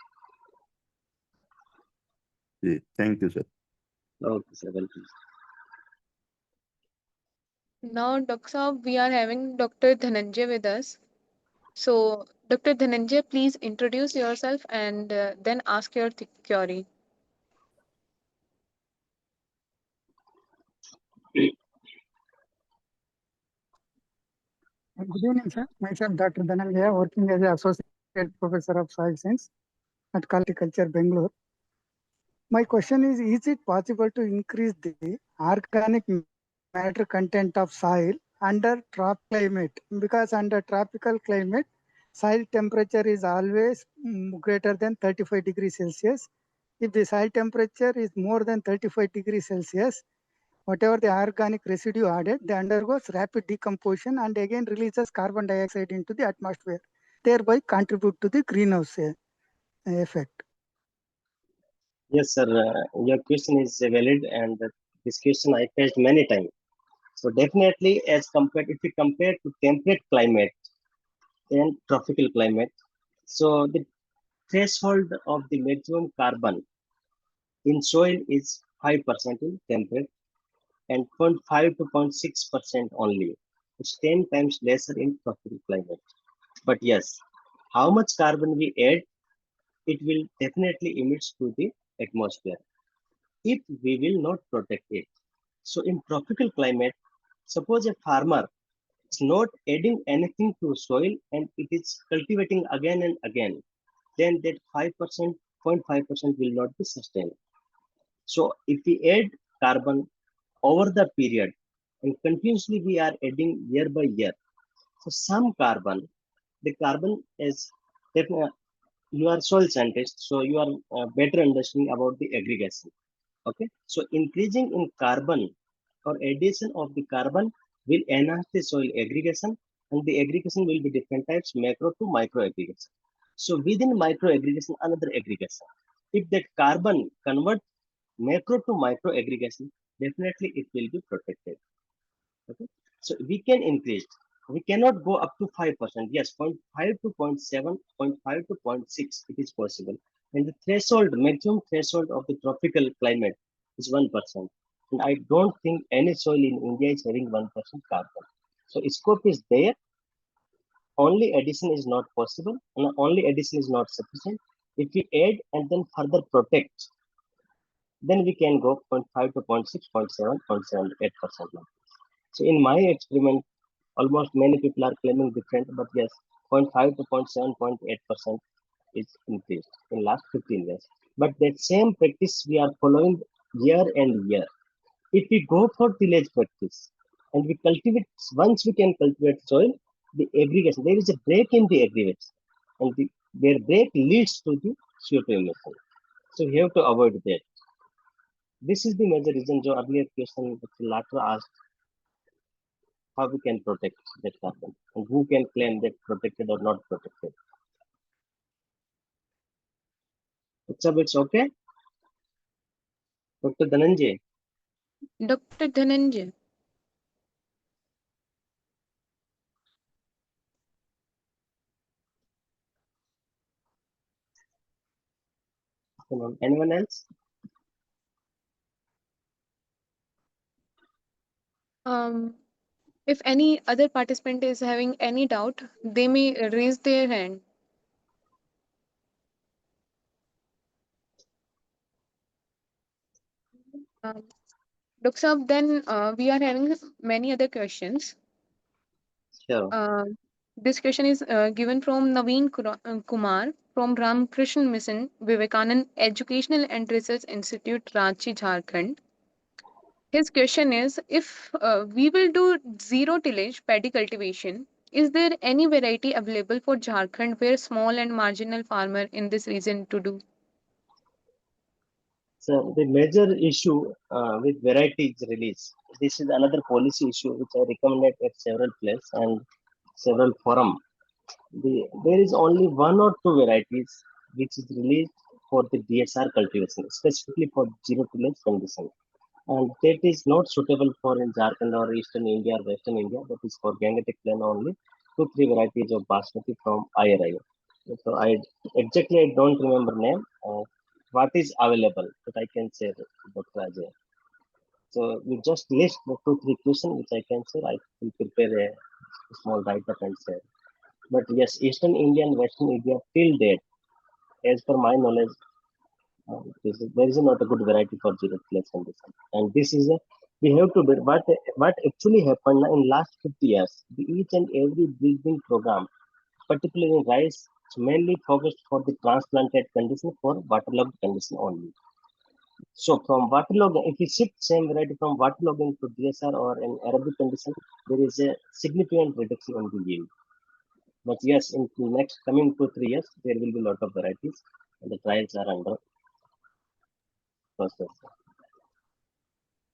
जी, थैंक यू सर। है। Okay sir, welcome. Now, Dr. Saab, we are having Dr. Dhananjay with us. So, Dr. Dhananjay, please introduce yourself and then ask your query. Good evening, sir. Myself, Dr. Dhananjaya, working as an Associate Professor of Soil Science at Culture, Bangalore. My question is it possible to increase the organic matter content of soil under tropical climate? Because under tropical climate, soil temperature is always greater than 35 degrees Celsius. If the soil temperature is more than 35 degrees Celsius, whatever the organic residue added, they undergoes rapid decomposition and again releases carbon dioxide into the atmosphere, thereby contribute to the greenhouse effect. Yes, sir. Your question is valid, and this question I faced many times. So definitely, as compared, if we compare to temperate climate and tropical climate, so the threshold of the maximum carbon in soil is 5% in temperate, and 0.5 to 0.6% only. It's 10 times lesser in tropical climate. But yes, how much carbon we add, it will definitely emit to the atmosphere if we will not protect it. So in tropical climate, suppose a farmer is not adding anything to soil and it is cultivating again and again, then that 5%, 0.5% will not be sustained. So if we add carbon over the period and continuously we are adding year by year, so some carbon, the carbon is definitely, you are soil scientist, so you are better understanding about the aggregation. Okay, so increasing in carbon or addition of the carbon will enhance the soil aggregation, and the aggregation will be different types, macro to micro aggregation. So within micro aggregation, another aggregation. If that carbon convert macro to micro aggregation, definitely it will be protected. Okay, so we can increase. We cannot go up to 5%. Yes, zero point 0.5 to zero point 0.7, zero point 0.5 to zero point 0.6, it is possible. And the threshold, maximum threshold of the tropical climate is 1%. And I don't think any soil in India is having 1% carbon. So scope is there. Only addition is not possible, and only addition is not sufficient. If we add and then further protect, then we can go 0.5 to 0.6, 0.7, 0.78%. So in my experiment, almost many people are claiming different, but yes, 0.5 to 0.7, 0.8% is increased in last 15 years. But that same practice we are following year and year. If we go for tillage practice and we cultivate, once we can cultivate soil, the aggregation, there is a break in the aggregation, and their break leads to the CO2 emission. So we have to avoid that. This is the major reason. जो earlier question that Latra asked, how we can protect that carbon and who can claim that protected or not protected. It's okay, Dr. Dhananjay. Dr. Dhananjay. Anyone else? Um, if any other participant is having any doubt, they may raise their hand. Um, Dr. Saab, then we are having many other questions. Sure. Um, This question is given from Kumar from Ramakrishna Mission Vivekanand Educational and Research Institute, Ranchi, Jharkhand. His question is, if we will do zero tillage paddy cultivation, is there any variety available for Jharkhand where small and marginal farmer in this region to do? So the major issue with varieties release. This is another policy issue which I recommended at several places and several forum. There is only one or two varieties which is released for the DSR cultivation, specifically for zero tillage condition. And that is not suitable for in Jharkhand or Eastern India or Western India. That is for Gangetic plain only. Two, three varieties of basmati from IRI. So exactly I don't remember name. What is available that I can say, Dr. Ajay. So you just list the two, three questions which I can say. I will prepare a small write-up and say. But yes, Eastern India and Western India till date, as per my knowledge, there is not a good variety for zero plus condition. And this is a we have to build. What actually happened in last 50 years, each and every breeding program, particularly in rice, is mainly focused for the transplanted condition for waterlogged condition only. So from waterlogged, if we shift same variety from waterlogging to DSR or an Arabic condition, there is a significant reduction in the yield. But yes, in the next coming 2 3 years, there will be a lot of varieties, and the trials are under process.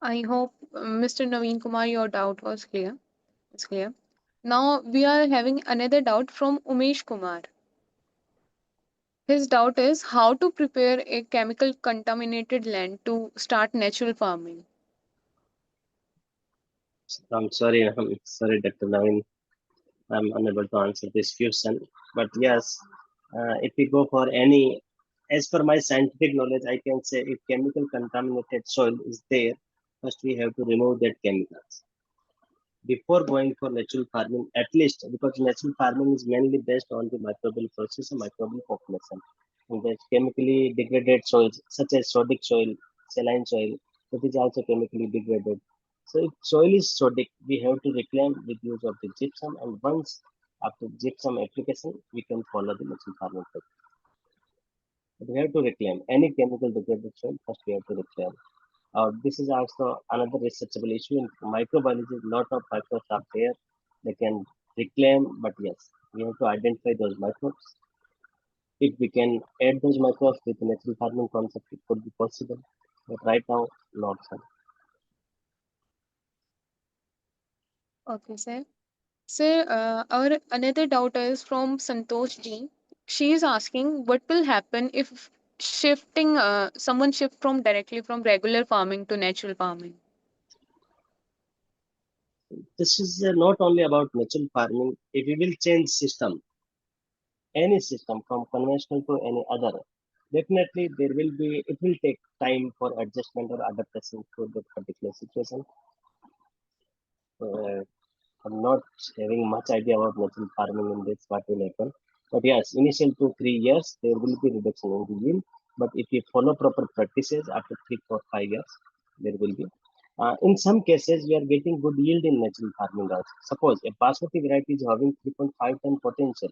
I hope, Mr. Naveen Kumar, your doubt was clear. It's clear. Now we are having another doubt from Umesh Kumar. His doubt is how to prepare a chemical contaminated land to start natural farming. I'm sorry, Dr. Navin. I'm unable to answer this question. But yes, if we go for any, as per my scientific knowledge, I can say if chemical contaminated soil is there, first we have to remove that chemicals before going for natural farming, at least because natural farming is mainly based on the microbial process and microbial population. And there's chemically degraded soils such as sodic soil, saline soil, that is also chemically degraded. So if soil is sodic, we have to reclaim with use of the gypsum, and once after gypsum application, we can follow the natural farming technique. But we have to reclaim any chemical degraded soil, first we have to reclaim. This is also another researchable issue in microbiology. A lot of microbes are there. They can reclaim, but yes, we have to identify those microbes. If we can add those microbes with the natural farming concept, it could be possible. But right now, not so. Okay, sir. Sir, our another doubt is from Santosh ji. She is asking what will happen if someone shift from directly from regular farming to natural farming. This is not only about natural farming. If we will change system, any system from conventional to any other, definitely it will take time for adjustment or adaptation to the particular situation. Uh, I'm not having much idea about natural farming in this, what will happen. But yes, initial 2 3 years, there will be reduction in the yield. But if you follow proper practices after 3 4 5 years, there will be. In some cases, we are getting good yield in natural farming also. Suppose a basmati variety is having 3.5 ton potential.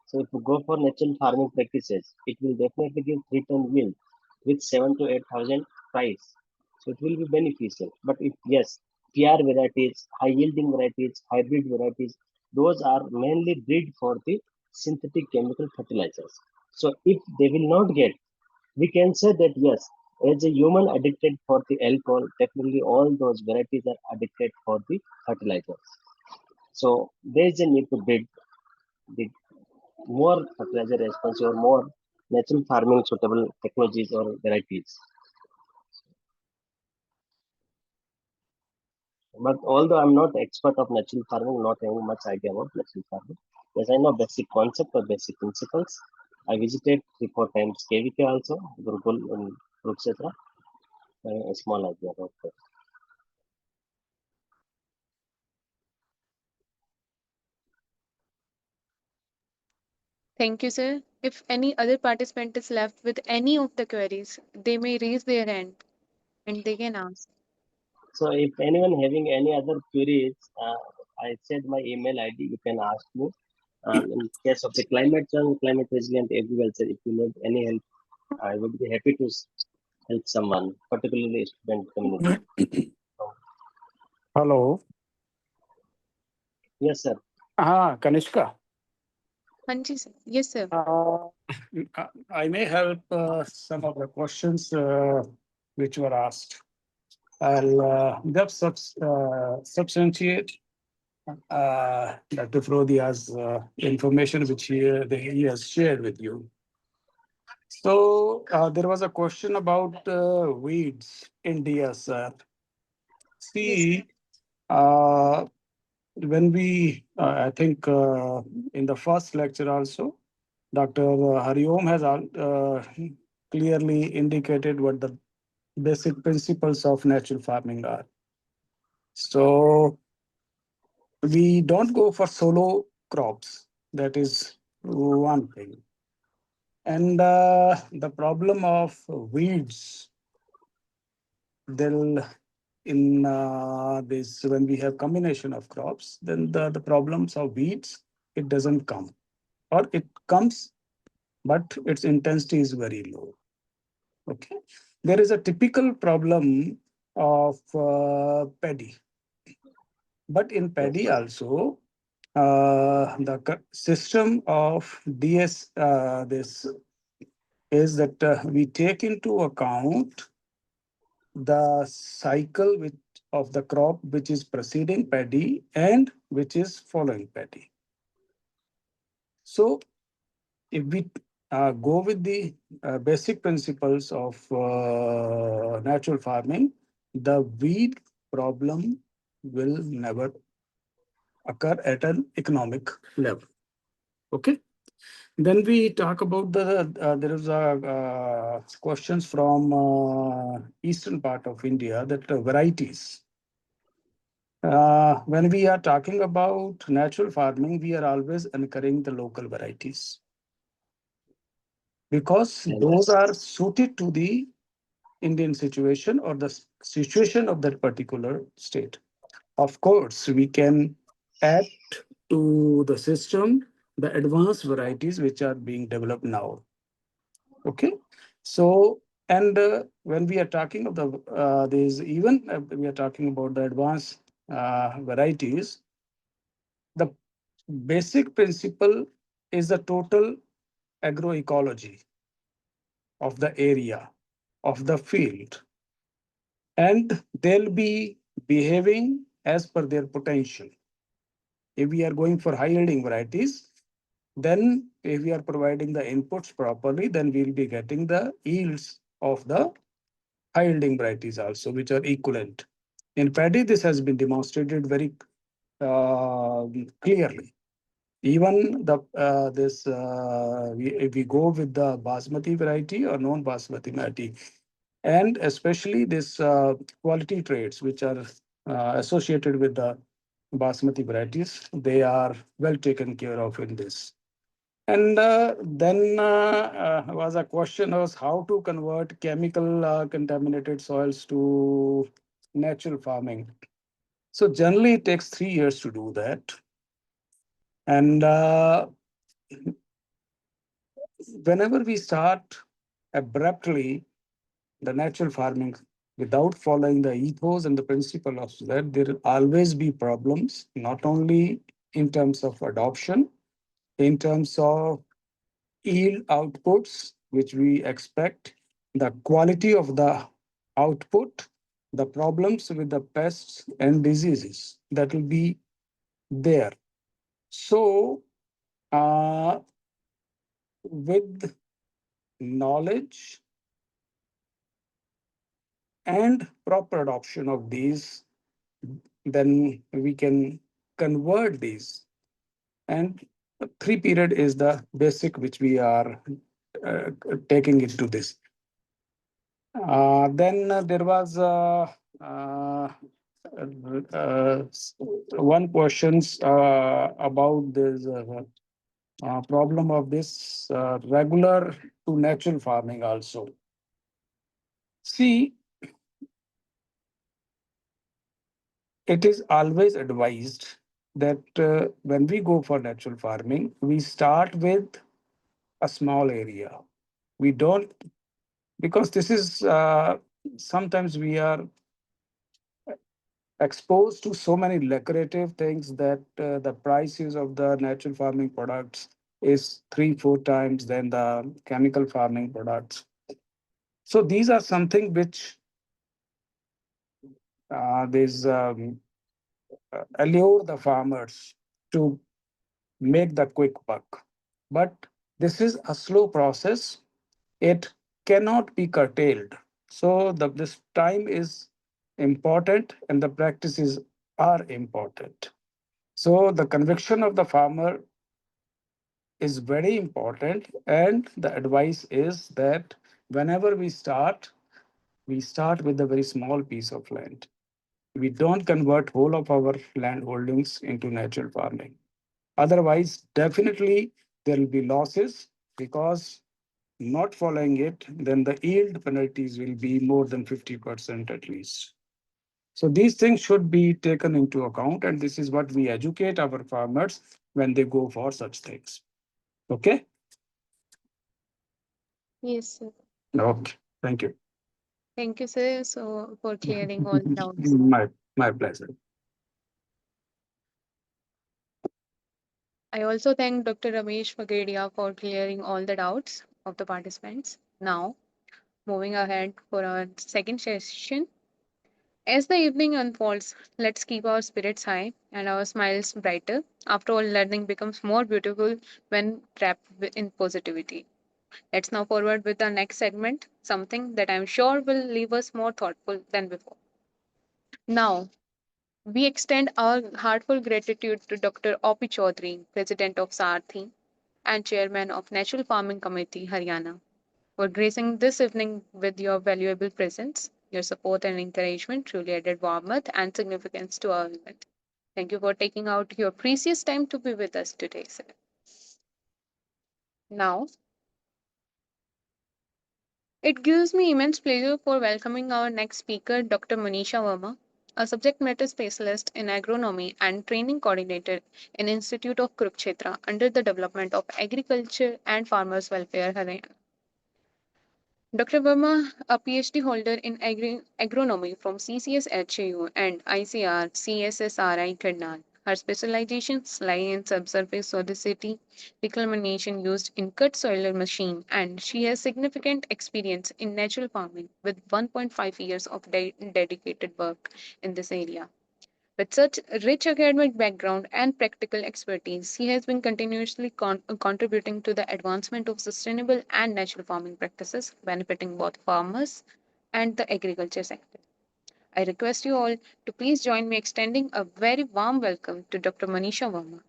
So if you go for natural farming practices, it will definitely give 3 ton yield with 7 to 8 thousand price. So it will be beneficial. But if yes, PR varieties, high yielding varieties, hybrid varieties, those are mainly bred for the synthetic chemical fertilizers. So if they will not get, we can say that yes, as a human addicted for the alcohol, definitely all those varieties are addicted for the fertilizers. So there is a need to build the more fertilizer responsive or more natural farming suitable technologies or varieties. But although I'm not expert of natural farming, not having much idea about natural farming, yes, I know basic concept or basic principles. I visited 3 4 times KVK also, Gurukul in Kurukshetra. A small idea about that. Thank you, sir. If any other participant is left with any of the queries, they may raise their hand and they can ask. So if anyone having any other queries, I said my email ID. You can ask me. In case of the climate change, climate resilient agriculture, if you need any help, I would be happy to help someone, particularly student community. So, Hello. yes, sir. Kanishka. Hanji sir. Yes, sir. I may help some of the questions which were asked. I'll just substantiate Dr. Frodia's information which he has shared with you. So there was a question about weeds in DSR. Yes. See, when I think in the first lecture also, Dr. Hariom has clearly indicated what the basic principles of natural farming are. So we don't go for solo crops. That is one thing. And the problem of weeds, they'll in this when we have combination of crops, then the problems of weeds, it doesn't come, or it comes, but its intensity is very low. Okay. There is a typical problem of paddy, but in Yes, paddy also, the system of DS this is that we take into account the cycle which of the crop which is preceding paddy and which is following paddy. So if we go with the basic principles of natural farming, the weed problem will never occur at an economic level. Okay. Then we talk about there is a questions from eastern part of India, that varieties. When we are talking about natural farming, we are always encouraging the local varieties, because and those are suited to the Indian situation or the situation of that particular state. Of course, we can add to the system the advanced varieties which are being developed now. Okay. So, and when we are talking of the, there's even, we are talking about the advanced varieties, the basic principle is the total agroecology of the area, of the field, and they'll be behaving as per their potential. If we are going for high yielding varieties, then if we are providing the inputs properly, then we'll be getting the yields of the high yielding varieties also, which are equivalent. In paddy, this has been demonstrated very clearly. Even the if we go with the basmati variety or non-basmati variety, and especially this quality traits which are associated with the basmati varieties, they are well taken care of in this. And then was a question was how to convert chemical contaminated soils to natural farming. So generally it takes 3 years to do that. And whenever we start abruptly the natural farming without following the ethos and the principle of that, there will always be problems, not only in terms of adoption, in terms of yield outputs, which we expect, the quality of the output, the problems with the pests and diseases that will be there. So, with knowledge and proper adoption of these, then we can convert these. And 3 period is the basic which we are taking into this. Then there was one questions about this problem of this regular to natural farming also. See, it is always advised that when we go for natural farming, we start with a small area. We don't, because this is sometimes we are exposed to so many lucrative things that the prices of the natural farming products is 3 4 times than the chemical farming products. So these are something which these allure the farmers to make the quick buck. But this is a slow process. It cannot be curtailed. So this time is important and the practices are important. So the conviction of the farmer is very important. And the advice is that whenever we start with a very small piece of land. We don't convert whole of our land holdings into natural farming. Otherwise, definitely there will be losses because not following it, then the yield penalties will be more than 50% at least. So these things should be taken into account, and this is what we educate our farmers when they go for such things. Okay? Yes, sir. Okay. Thank you. Thank you, sir, so for clearing all the doubts. My pleasure. I also thank Dr. Ramesh Fagodiya for clearing all the doubts of the participants. Now, moving ahead for our second session. As the evening unfolds, let's keep our spirits high and our smiles brighter. After all, learning becomes more beautiful when in positivity. Let's now forward with the next segment, something that I'm sure will leave us more thoughtful than before. Now, we extend our heartfelt gratitude to Dr. Opi Chaudhary, President of SAARTHI and Chairman of Natural Farming Committee, Haryana, for gracing this evening with your valuable presence. Your support and encouragement truly added warmth and significance to our event. Thank you for taking out your precious time to be with us today, sir. Now, it gives me immense pleasure for welcoming our next speaker, Dr. Manisha Verma, a subject matter specialist in agronomy and training coordinator in Institute of Kurukshetra under the Development of Agriculture and Farmers Welfare, Haryana. Dr. Verma, a PhD holder in agronomy from CCSHAU and ICR CSSRI Karnal. Her specializations lie in subsurface sodicity reclamation used in cut soiler machine, and she has significant experience in natural farming with 1.5 years of dedicated work in this area. With such rich academic background and practical expertise, he has been continuously contributing to the advancement of sustainable and natural farming practices, benefiting both farmers and the agriculture sector. I request you all to please join me extending a very warm welcome to Dr. Manisha Verma.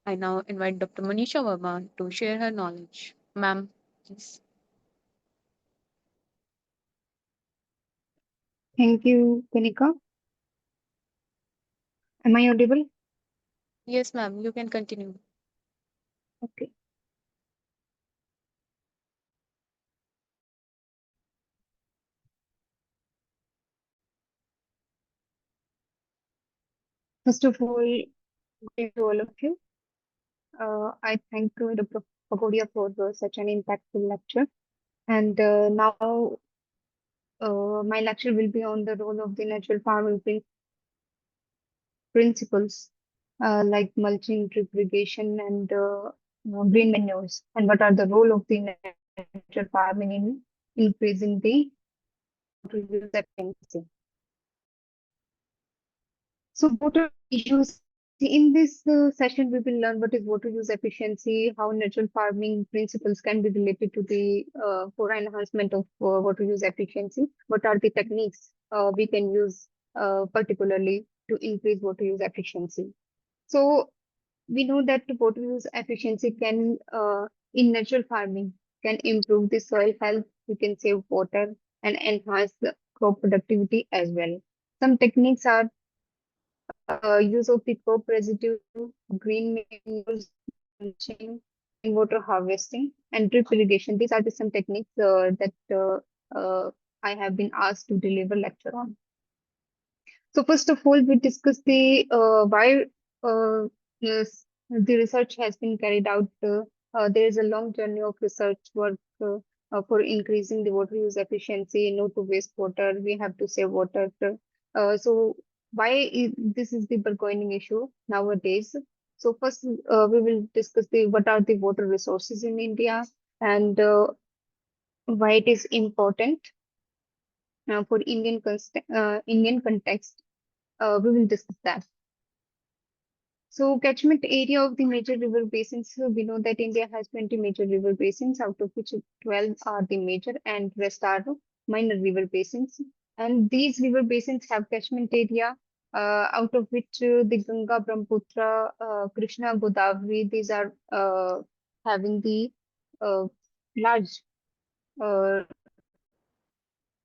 I now invite Dr. Manisha Verma to share her knowledge. Ma'am, please. Thank you, Kanika. Am I audible? Yes, ma'am, you can continue. Okay. First of all, good day to all of you. I thank Dr. Pagodia for such an impactful lecture. And now my lecture will be on the role of the natural farming principles like mulching, drip irrigation, and green manures. And what are the role of the natural farming in increasing the water use efficiency. So water issues. See, in this session, we will learn what is water use efficiency, how natural farming principles can be related to the for enhancement of water use efficiency. What are the techniques we can use particularly to increase water use efficiency? So we know that water use efficiency can in natural farming can improve the soil health. We can save water and enhance the crop productivity as well. Some techniques are use of the crop residue, green manures, mulching, rainwater harvesting, and drip irrigation. These are the some techniques that I have been asked to deliver lecture on. So first of all, we discuss the why yes, the research has been carried out. There is a long journey of research work for increasing the water use efficiency, no to waste water. We have to save water. So why this is the burgeoning issue nowadays? So first, we will discuss the what are the water resources in India and why it is important for Indian context. We will discuss that. So, catchment area of the major river basins. We know that India has 20 major river basins, out of which 12 are the major and rest are minor river basins. And these river basins have catchment area, out of which the Ganga, Brahmaputra, Krishna, Godavari, these are having the uh, large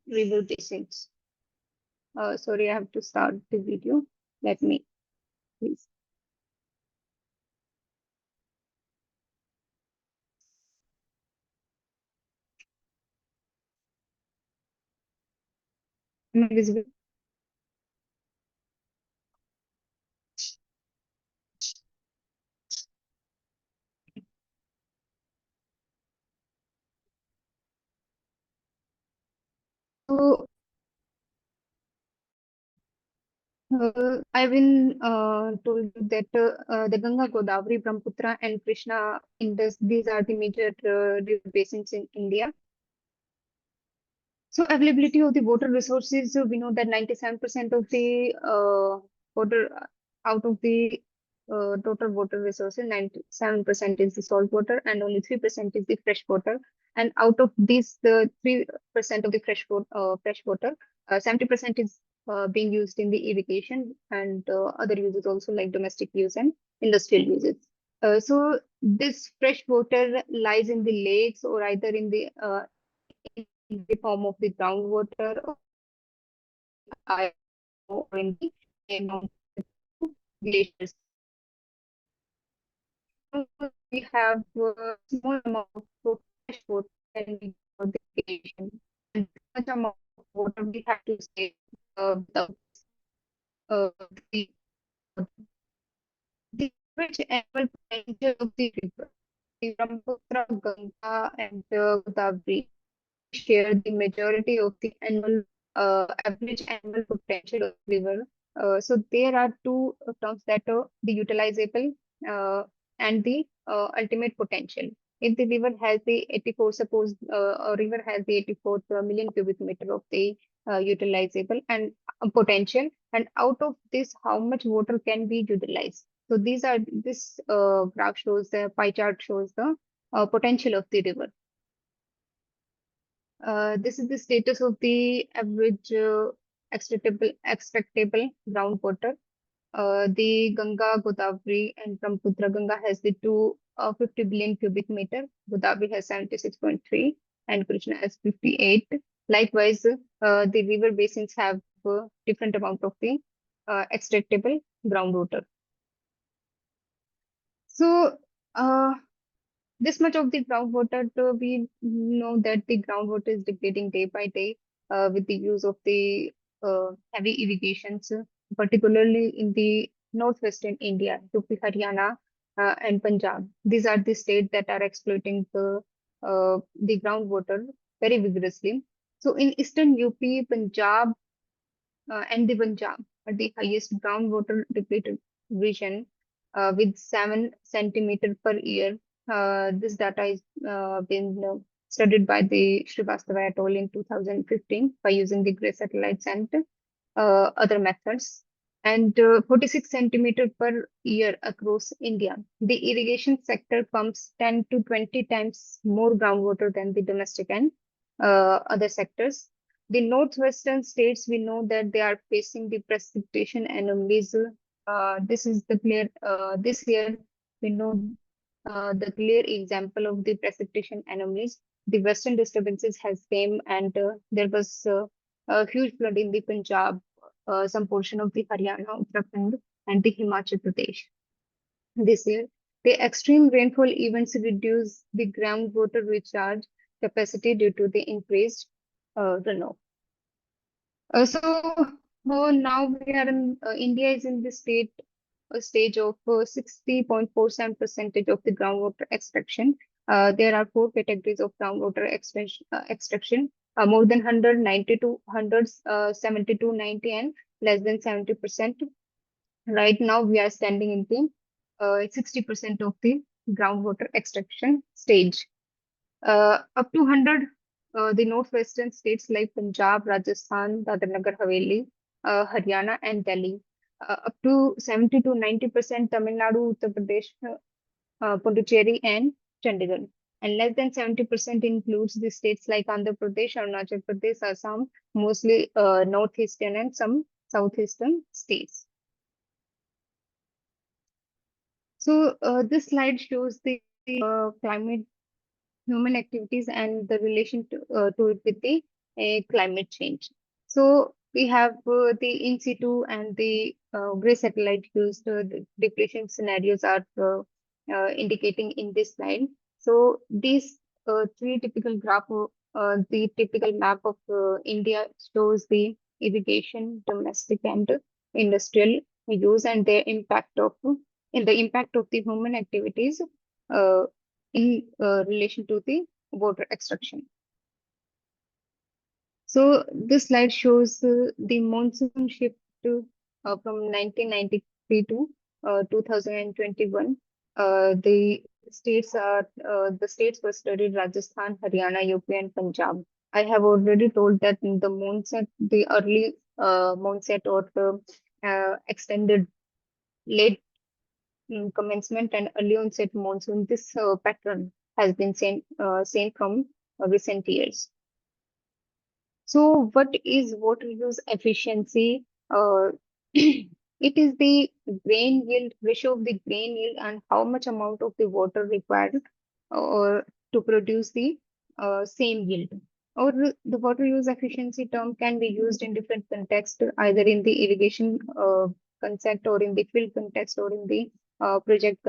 river basins. Sorry, I have to start the video. Let me, please. Am I visible? So, I've been told you that the Ganga, Godavari, Brahmaputra, and Krishna Indus, these are the major river basins in India. So availability of the water resources, we know that 97% of the water out of the total water resources, 97% is the salt water and only 3% is the fresh water. And out of this, the 3% of the fresh water, 70% is being used in the irrigation and other uses also like domestic use and industrial uses. So this fresh water lies in the lakes or either in the form of the groundwater or I or in the mountain glaciers. So we have a small amount of fresh water and we for the irrigation, and much amount of water we have to save without uh, the, the average annual potential of the river. The Brahmaputra, Ganga, and Godavari share the majority of the average annual potential of river. So there are two terms that are the utilizable and the ultimate potential. If the river has the 84, suppose a river has the 84 million cubic meter of the utilizable and potential, and out of this, how much water can be utilized? So this graph shows the pie chart shows the potential of the river. This is the status of the average extractable groundwater. The Ganga, Godavari, and Brahmaputra. Ganga has the 250 billion cubic meter. Godavari has 76.3, and Krishna has 58. Likewise, the river basins have different amount of the extractable groundwater. So, this much of the groundwater, we know that the groundwater is depleting day by day with the use of the heavy irrigations, particularly in the northwestern India, UP, Haryana, and Punjab. These are the states that are exploiting the groundwater very vigorously. So in eastern UP, Punjab, and the Punjab are the highest groundwater depleted region with 7 centimeter per year. This data is been studied by the Srivastava et al. In 2015 by using the gray satellites and other methods. And 46 centimeter per year across India. The irrigation sector pumps 10 to 20 times more groundwater than the domestic and other sectors. The northwestern states, we know that they are facing the precipitation anomalies. This is the clear, this year, we know the clear example of the precipitation anomalies. The western disturbances has came and there was a huge flood in the Punjab, some portion of the Haryana, Uttarakhand, and the Himachal Pradesh this year. The extreme rainfall events reduce the groundwater recharge capacity due to the increased runoff. So now we are in India is in the state a stage of 60.47% of the groundwater extraction. There are four categories of groundwater extraction: more than 192, 172, 90, and less than 70%. Right now, we are standing in the 60% of the groundwater extraction stage. Up to 100, the northwestern states like Punjab, Rajasthan, Dadra Nagar Haveli, Haryana, and Delhi. Up to 70 to 90% Tamil Nadu, Uttar Pradesh, Puducherry, and Chandigarh. And less than 70% includes the states like Andhra Pradesh, Arunachal Pradesh, Assam, mostly northeastern and some southeastern states. So this slide shows the climate, human activities, and the relation to it with the climate change. So we have the in situ and the gray satellite used the depletion scenarios are indicating in this slide. So these three typical graph, the typical map of India shows the irrigation, domestic, and industrial use and their impact of in the impact of the human activities uh, in relation to the water extraction. So this slide shows the monsoon shift from 1993 to 2021. The states were studied: Rajasthan, Haryana, UP, and Punjab. I have already told that in the monsoon, the early monsoon or the extended late commencement and early onset monsoon, this pattern has been seen from recent years. So, what is water use efficiency? It is the grain yield ratio of the grain yield and how much amount of the water required to produce the same yield. Or the water use efficiency term can be used in different contexts, either in the irrigation concept, or in the field context, or in the project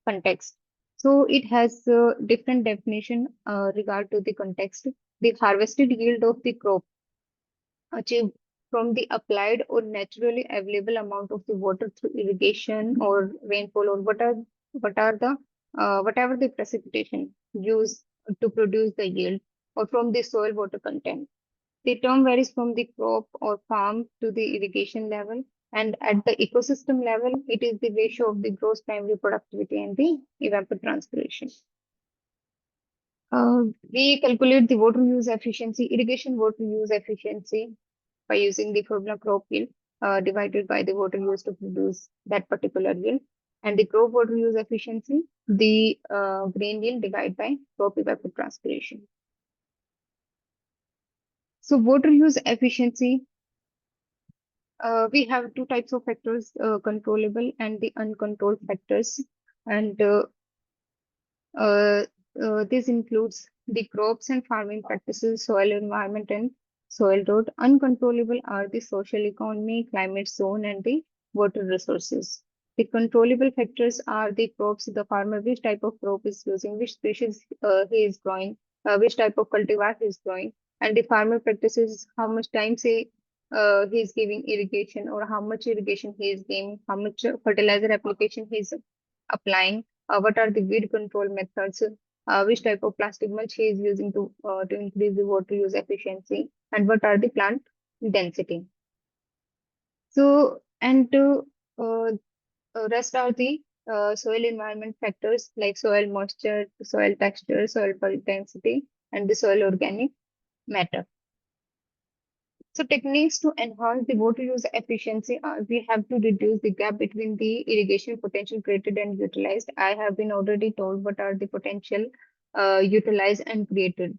context. So it has different definition regard to the context. The harvested yield of the crop achieved from the applied or naturally available amount of the water through irrigation or rainfall, or whatever the precipitation used to produce the yield, or from the soil water content. The term varies from the crop or farm to the irrigation level, and at the ecosystem level, it is the ratio of the gross primary productivity and the evapotranspiration. We calculate the water use efficiency, irrigation water use efficiency, by using the formula crop yield divided by the water used to produce that particular yield, and the crop water use efficiency, the grain yield divided by crop evapotranspiration. So water use efficiency, we have two types of factors, controllable and the uncontrolled factors. And uh, this includes the crops and farming practices, soil environment, and soil growth. Uncontrollable are the social economy, climate zone, and the water resources. The controllable factors are the crops, the farmer, which type of crop is using, which species he is growing, which type of cultivar he is growing, and the farmer practices, how much time say he is giving irrigation, or how much irrigation he is giving, how much fertilizer application he is applying, what are the weed control methods, which type of plastic mulch he is using to increase the water use efficiency, and what are the plant density. So, and rest are the soil environment factors like soil moisture, soil texture, soil pulp density, and the soil organic matter. So techniques to enhance the water use efficiency, we have to reduce the gap between the irrigation potential created and utilized. I have been already told what are the potential utilized and created.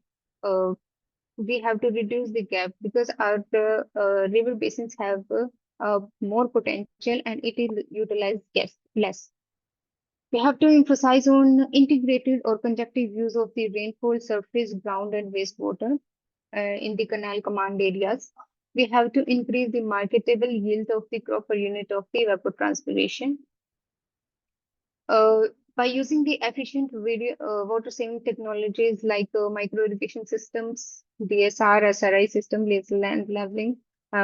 We have to reduce the gap because our river basins have more potential and it is utilized less. We have to emphasize on integrated or conjunctive use of the rainfall, surface, ground, and wastewater in the canal command areas. We have to increase the marketable yield of the crop per unit of the evapotranspiration. By using the efficient water saving technologies like micro irrigation systems, DSR, SRI system, land leveling,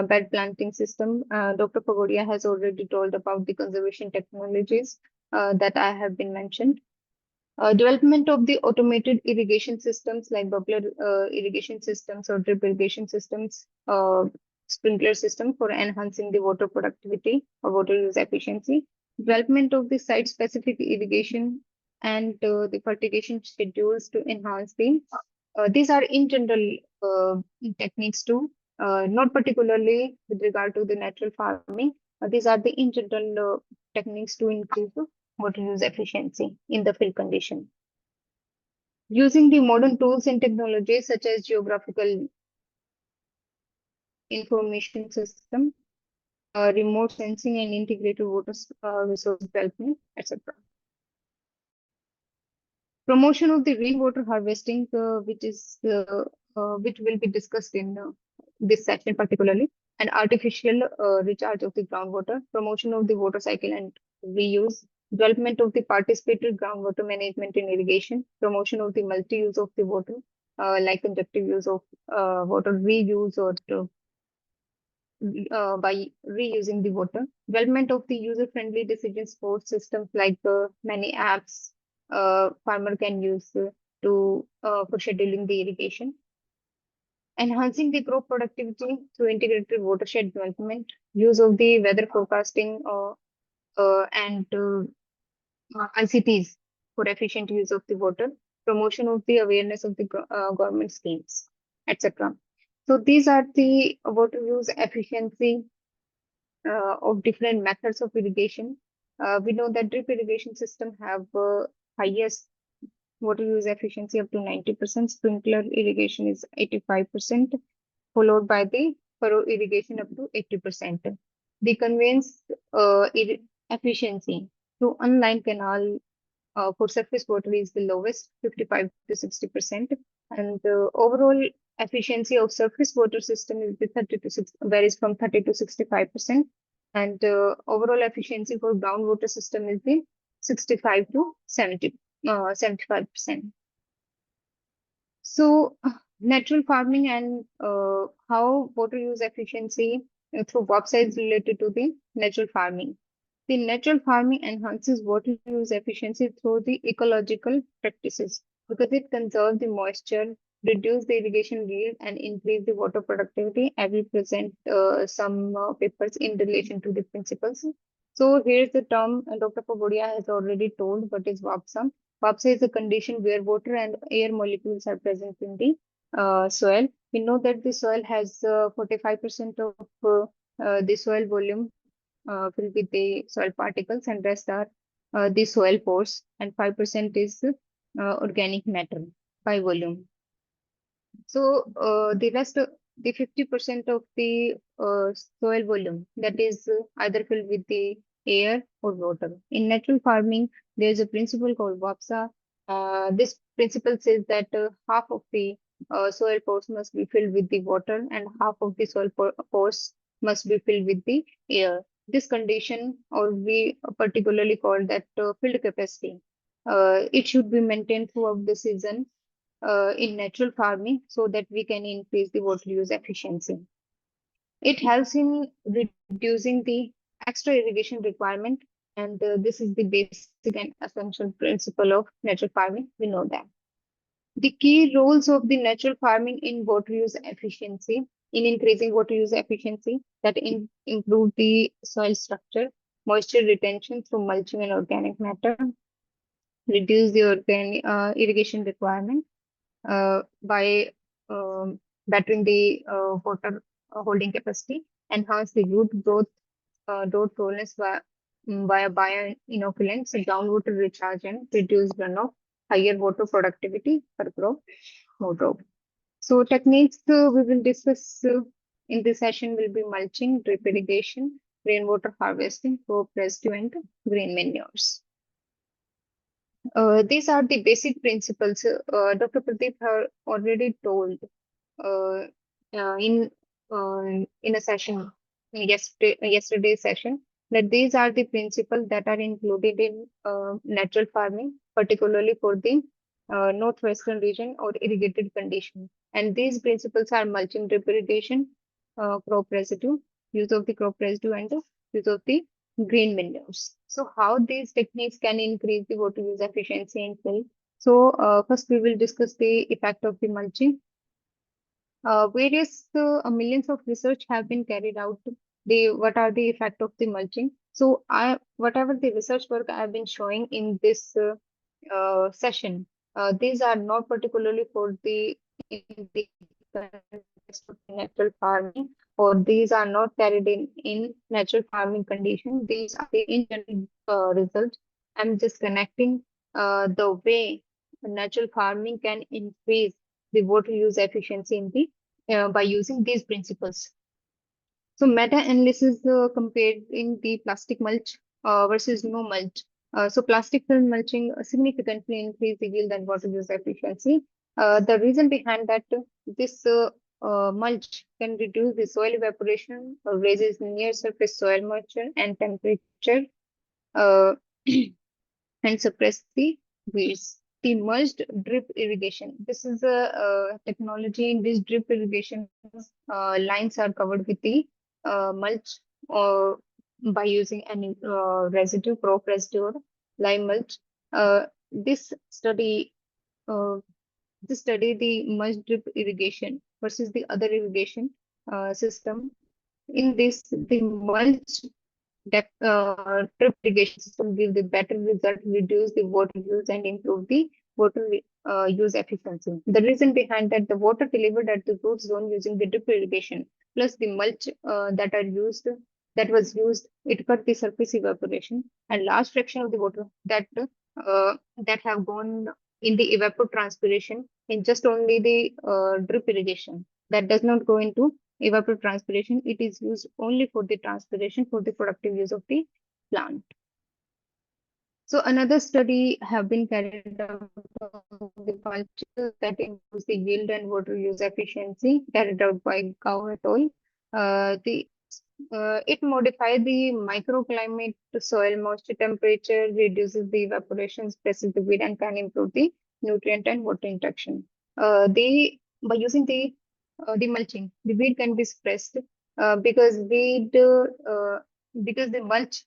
bed planting system. Dr. Pagodia has already told about the conservation technologies that I have been mentioned. Development of the automated irrigation systems like bubbler irrigation systems or drip irrigation systems, sprinkler system for enhancing the water productivity or water use efficiency. Development of the site-specific irrigation and the fertigation schedules to enhance the. These are in general techniques too, not particularly with regard to the natural farming. These are the in general techniques to increase the water use efficiency in the field condition. Using the modern tools and technologies such as geographical information system, remote sensing and integrated water resource development, etc. Promotion of the rainwater harvesting, which will be discussed in this section particularly, and artificial recharge of the groundwater, promotion of the water cycle and reuse, development of the participated groundwater management in irrigation, promotion of the multi-use of the water, like conjunctive use of water, reuse or by reusing the water, development of the user-friendly decision support systems like many apps farmer can use for scheduling the irrigation, enhancing the crop productivity through integrated watershed development, use of the weather forecasting and ICTs for efficient use of the water, promotion of the awareness of the government schemes, etc. So these are the water use efficiency of different methods of irrigation. We know that drip irrigation system have highest water use efficiency up to 90%. Sprinkler irrigation is 85%, followed by the furrow irrigation up to 80%. The conveyance efficiency through unlined canal for surface water is the lowest, 55 to 60%, and the overall efficiency of surface water system is the 30 to 6 varies from 30 to 65%, and overall efficiency for groundwater system is the 65 to 75%. So natural farming and how water use efficiency through websites related to the natural farming. The natural farming enhances water use efficiency through the ecological practices because it conserves the moisture, reduce the irrigation yield, and increase the water productivity. I will present some papers in relation to the principles. So here's the term Dr. Pagodia has already told what is VAPSA. VAPSA is a condition where water and air molecules are present in the soil. We know that the soil has 45% of the soil volume filled with the soil particles, and rest are the soil pores, and 5% is organic matter by volume. So the rest, the 50% of the soil volume that is either filled with the air or water. In natural farming, there is a principle called WAPSA. This principle says that half of the soil pores must be filled with the water and half of the soil pores must be filled with the air. This condition, or we particularly call that filled capacity, it should be maintained throughout the season in natural farming so that we can increase the water use efficiency. It helps in reducing the extra irrigation requirement, and this is the basic and essential principle of natural farming. We know that. The key roles of the natural farming in water use efficiency, in increasing water use efficiency, that improve the soil structure, moisture retention through mulching and organic matter, reduce the organic irrigation requirement, by bettering the water holding capacity, enhance the root growth, drought tolerance via bioinoculants, groundwater recharge, and reduce runoff, higher water productivity per crop, more crop. So techniques we will discuss in this session will be mulching, drip irrigation, rainwater harvesting, crop residue, and green manures. These are the basic principles. Dr. Pradeep have already told uh, in a session, yesterday's session, that these are the principles that are included in natural farming, particularly for the northwestern region or irrigated condition. And these principles are mulching, drip irrigation, crop residue, use of the crop residue, and the use of the green manures. So how these techniques can increase the water use efficiency in field. So first we will discuss the effect of the mulching. Various millions of research have been carried out. What are the effect of the mulching? So I whatever the research work I have been showing in this session, these are not particularly for the in the context of natural farming, or these are not carried in natural farming condition. These are the in general results. I'm just connecting the way natural farming can increase the water use efficiency in the by using these principles. So meta-analysis comparing the plastic mulch versus no mulch. So plastic film mulching significantly increase the yield and water use efficiency. The reason behind that, this mulch can reduce the soil evaporation, raises near surface soil moisture and temperature, uh, and suppress the weeds. The merged drip irrigation. This is a technology in which drip irrigation lines are covered with the mulch or by using any residue, crop residue, or lime mulch. This study uh, the merged drip irrigation versus the other irrigation system. In this, the mulch drip irrigation system give the better result, reduce the water use, and improve the water use efficiency. The reason behind that, the water delivered at the root zone using the drip irrigation plus the mulch that was used, it cut the surface evaporation, and large fraction of the water that have gone in the evapotranspiration in just only the drip irrigation, that does not go into evapotranspiration. It is used only for the transpiration for the productive use of the plant. So another study have been carried out on the culture that improves the yield and water use efficiency, carried out by Gao et al. It modifies the microclimate, soil moisture, temperature, reduces the evaporation, suppresses the weed, and can improve the nutrient and water interaction. By using the mulching, the weed can be suppressed because the mulch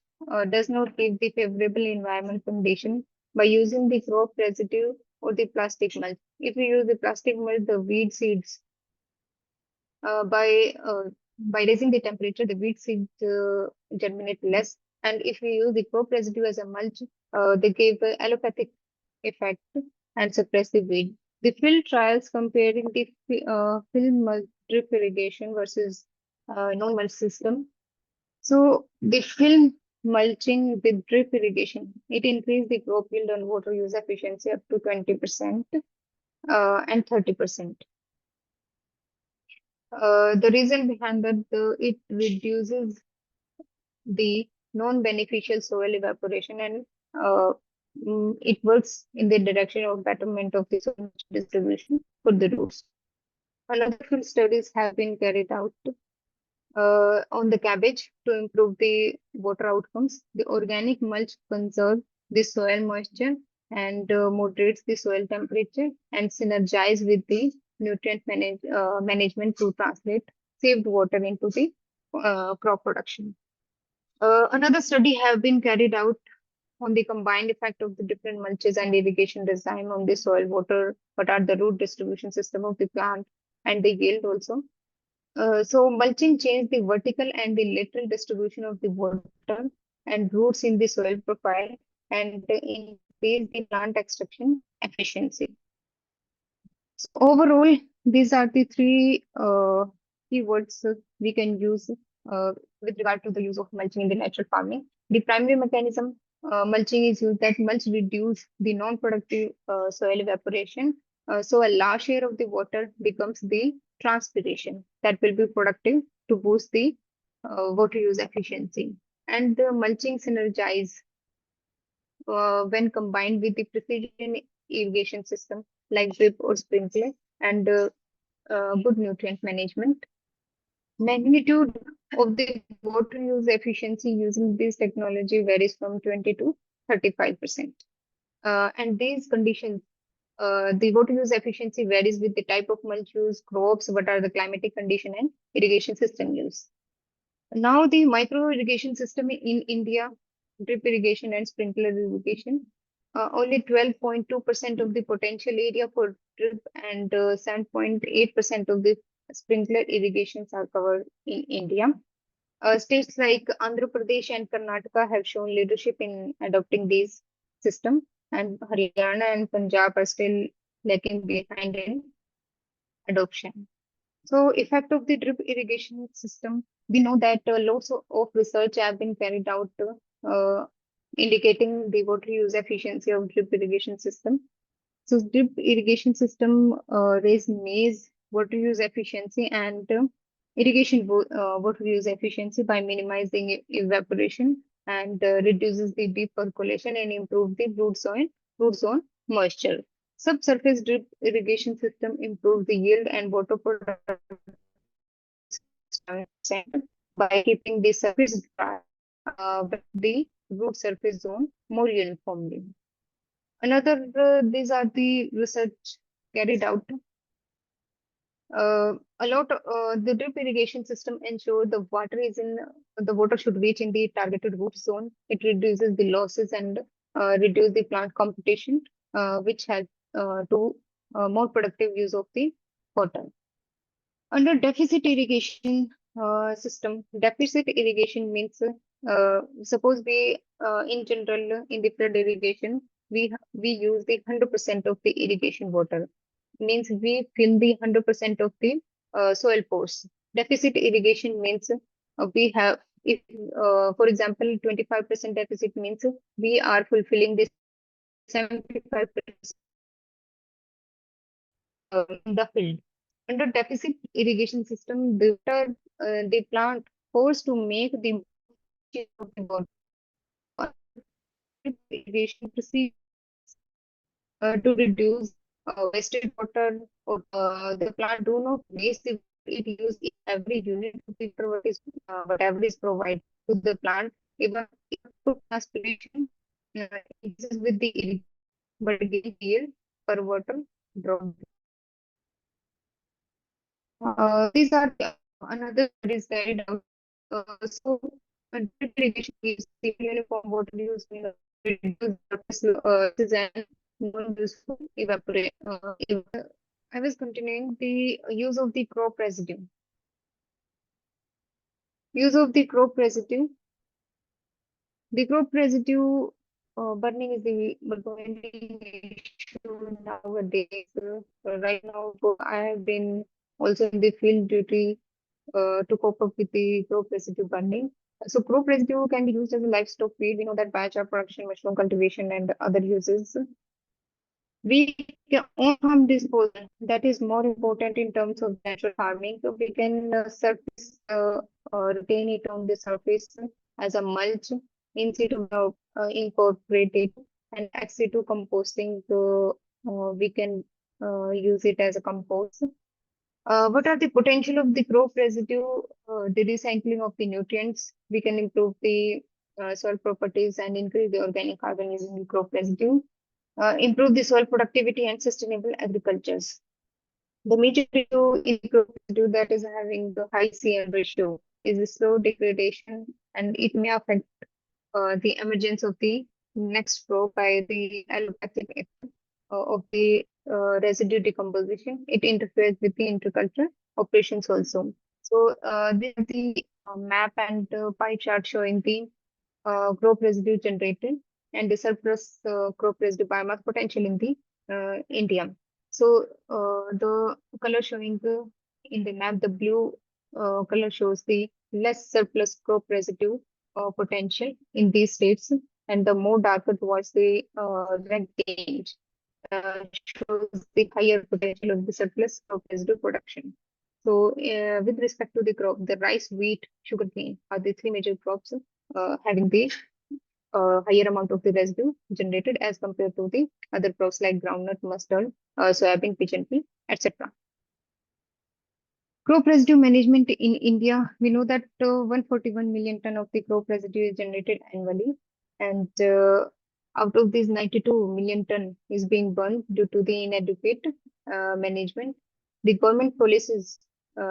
does not give the favorable environment condition by using the crop residue or the plastic mulch. If we use the plastic mulch, the weed seeds uh, by uh, by raising the temperature, the weed seeds germinate less. And if we use the crop residue as a mulch, they give allopathic effect and suppress the weed. The field trials comparing the film mulch drip irrigation versus non-mulch system. So the film mulching with drip irrigation, it increased the crop yield and water use efficiency up to 20% and 30%. The reason behind that, it reduces the non-beneficial soil evaporation, and it works in the direction of betterment of the soil distribution for the roots. Another field studies have been carried out on the cabbage to improve the water outcomes. The organic mulch conserves the soil moisture and moderates the soil temperature and synergize with the management to translate saved water into the crop production. Another study have been carried out on the combined effect of the different mulches and irrigation design on the soil water, what are the root distribution system of the plant, and the yield also. So mulching changed the vertical and the lateral distribution of the water and roots in the soil profile and increased the plant extraction efficiency. So overall, these are the three keywords we can use with regard to the use of mulching in the natural farming. The primary mechanism mulching is used that mulch reduce the non-productive soil evaporation. So a large share of the water becomes the transpiration that will be productive to boost the water use efficiency. And the mulching synergize when combined with the precision irrigation system like drip or sprinkler and good nutrient management. Magnitude of the water use efficiency using this technology varies from 20 to 35%. And these conditions The water use efficiency varies with the type of mulch use, crops, what are the climatic condition, and irrigation system use. Now, the micro irrigation system in India, drip irrigation and sprinkler irrigation, only 12.2% of the potential area for drip and 7.8% of the sprinkler irrigations are covered in India. States like Andhra Pradesh and Karnataka have shown leadership in adopting these systems, and Haryana and Punjab are still lagging behind in adoption. So, effect of the drip irrigation system, we know that lots of research have been carried out indicating the water use efficiency of drip irrigation system. So, drip irrigation system raise maize water use efficiency and water use efficiency by minimizing evaporation and reduces the deep percolation and improve the root zone moisture. Subsurface drip irrigation system improve the yield and water production by keeping the surface dry, but the root surface zone more uniformly. These are the research carried out. The drip irrigation system ensure the water should reach in the targeted root zone. It reduces the losses and reduce the plant competition, which has to more productive use of the water. Under deficit irrigation deficit irrigation means suppose we in general in the flood irrigation we use the 100% of the irrigation water, means we fill the 100% of the soil pores. Deficit irrigation means we have, if for example 25% deficit means we are fulfilling the 75% in the field. Under deficit irrigation system, the plant forced to make the of the water. Irrigation procedure to reduce wasted water, or the plant do not waste the it use every unit of the water whatever is provided to the plant, even to transpiration increases with the irrigation, but gain yield per water drop. These are another studies carried out. So, drip irrigation gives the uniform water use in the reduce surface and non-useful evaporate. I was continuing the use of the crop residue. Use of the crop residue. The crop residue burning is the burning issue nowadays. Right now, I have been also in the field duty to cope up with the crop residue burning. So crop residue can be used as a livestock feed. We know that biochar production, mushroom cultivation, and other uses. We can own farm disposal. That is more important in terms of natural farming. So we can retain it on the surface as a mulch, in situ incorporate it, and ex situ composting. So we can use it as a compost. What are the potential of the crop residue? The recycling of the nutrients. We can improve the soil properties and increase the organic carbon using the crop residue. Improve the soil productivity and sustainable agricultures. The major issue in the crop residue that is having the high CN ratio is the slow degradation, and it may affect the emergence of the next crop by the allopathic effect of the residue decomposition. It interferes with the intercultural operations also. So this is the map and pie chart showing the crop residue generated and the surplus crop residue biomass potential in the India. So the color showing in the map, the blue color shows the less surplus crop residue potential in these states, and the more darker towards the red tinge shows the higher potential of the surplus crop residue production. So with respect to the crop, the rice, wheat, sugarcane are the three major crops having the higher amount of the residue generated as compared to the other crops like groundnut, mustard, soybean, pigeon pea, etc. Crop residue management in India, we know that 141 million ton of the crop residue is generated annually, and Out of these, 92 million ton is being burned due to the inadequate management. The government policies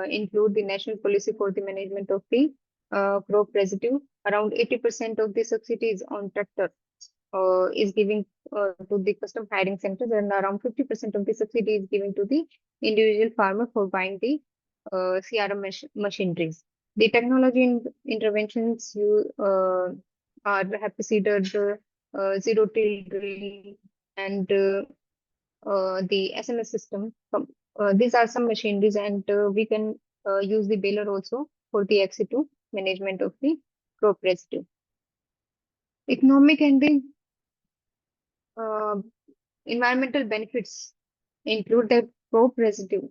include the national policy for the management of the crop residue. Around 80% of the subsidies on tractor is giving to the custom hiring centers, and around 50% of the subsidy is given to the individual farmer for buying the CRM machineries. The technology interventions you are happy seeder, zero till drill, and the SMS system. These are some machineries, and we can use the baler also for the XC2 management of the crop residue. Economic and the uh, environmental benefits include that crop residue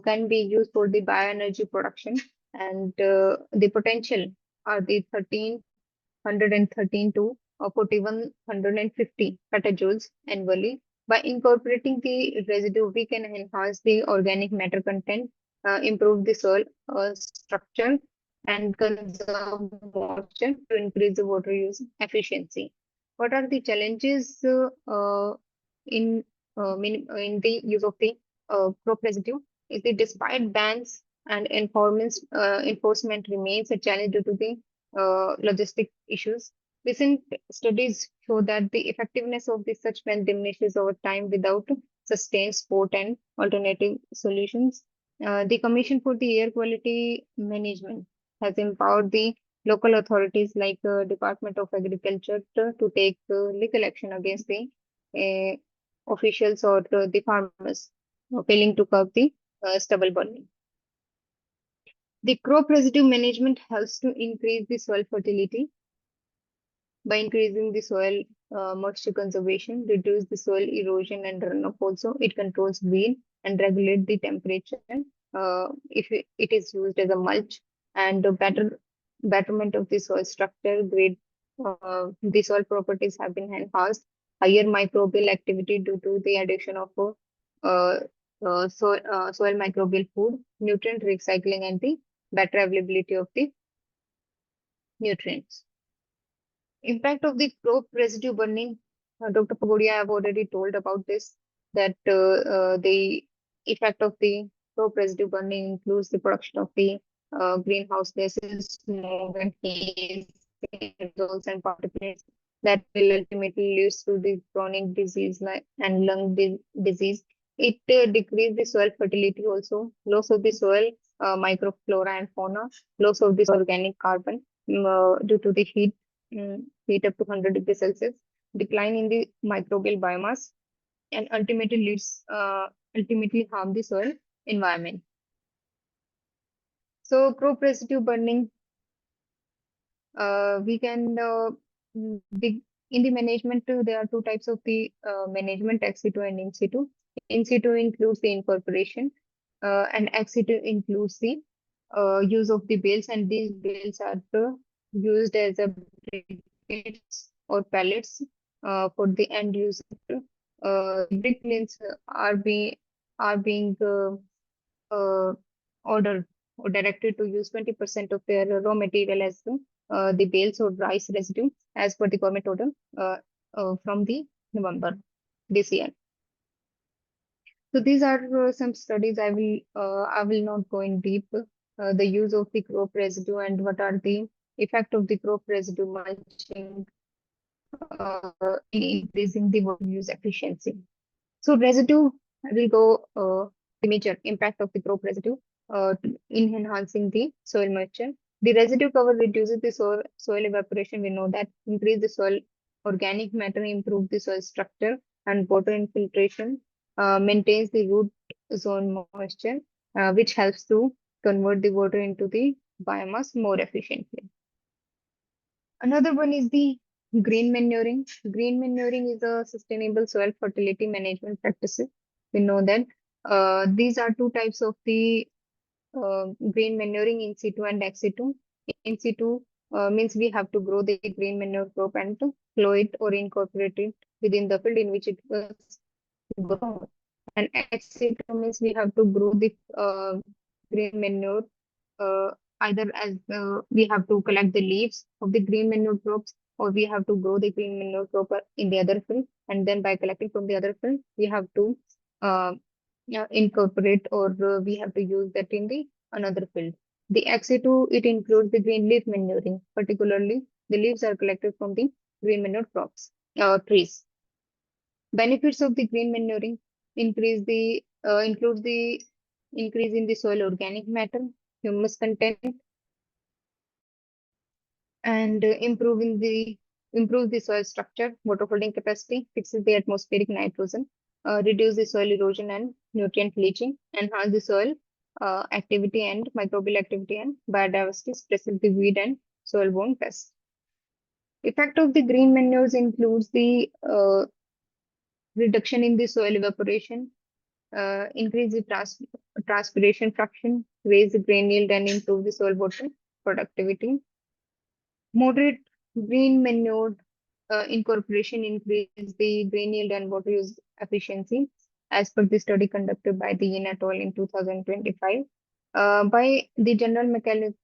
can be used for the bioenergy production, and the potential are the 1313 to 4150 petajoules annually. By incorporating the residue, we can enhance the organic matter content, improve the soil structure, and conserve moisture to increase the water use efficiency. What are the challenges in in the use of the crop residue? Is that despite bans and enforcement remains a challenge due to the logistic issues. Recent studies show that the effectiveness of the such ban diminishes over time without sustained support and alternative solutions. The Commission for the Air Quality Management has empowered the local authorities like Department of Agriculture to take legal action against the officials or the farmers failing to curb the stubble burning. The crop residue management helps to increase the soil fertility by increasing the soil moisture conservation, reduce the soil erosion and runoff also. It controls wind and regulate the temperature if it is used as a mulch, and the betterment of the soil structure, grade, the soil properties have been enhanced, higher microbial activity due to the addition of soil microbial food, nutrient recycling, and the better availability of the nutrients. Impact of the crop residue burning, Dr. Pagodia have already told about this, that the effect of the crop residue burning includes the production of the greenhouse gases, smoke and haze, aerosols and particulates that will ultimately lead to the chronic disease like and lung disease. It decreases the soil fertility also, loss of the soil microflora and fauna, loss of this organic carbon due to the heat up to 100 degrees Celsius, decline in the microbial biomass, and ultimately harm the soil environment. So crop residue burning, we can in the management there are two types of the management, ex situ and in situ. In situ includes the incorporation, and ex situ includes the use of the bales, and these bales are used as a briquettes or pallets for the end user. Brick lanes are being ordered or directed to use 20% of their raw material as the bales or rice residue as per the government order from the November this year. So these are some studies. I will not go in deep the use of the crop residue and what are the effect of the crop residue mulching in increasing the water use efficiency. So residue will go the major impact of the crop residue in enhancing the soil moisture. The residue cover reduces the soil evaporation. We know that increase the soil organic matter, improve the soil structure and water infiltration, maintains the root zone moisture, which helps to convert the water into the biomass more efficiently. Another one is the green manuring. Green manuring is a sustainable soil fertility management practices. We know that these are two types of the green manuring, in situ and ex situ. In situ means we have to grow the green manure crop and to plow it or incorporate it within the field in which it was grown. And ex situ means we have to grow the green manure either as we have to collect the leaves of the green manure crops or we have to grow the green manure proper in the other field, and then by collecting from the other field, we have to uh, incorporate, or we have to use that in the another field. The XA2, it includes the green leaf manuring, particularly the leaves are collected from the green manure crops, trees. Benefits of the green manuring includes the increase in the soil organic matter, humus content, and improves the soil structure, water holding capacity, fixes the atmospheric nitrogen, reduce the soil erosion and nutrient leaching, enhance the soil activity and microbial activity and biodiversity, suppresses the weed and soil-borne pests. Effect of the green manures includes the reduction in the soil evaporation, increase the transpiration fraction, raise the grain yield, and improve the soil water productivity. Moderate green manure incorporation increase the grain yield and water use efficiency, as per the study conducted by the Yin et al. In 2025. By the general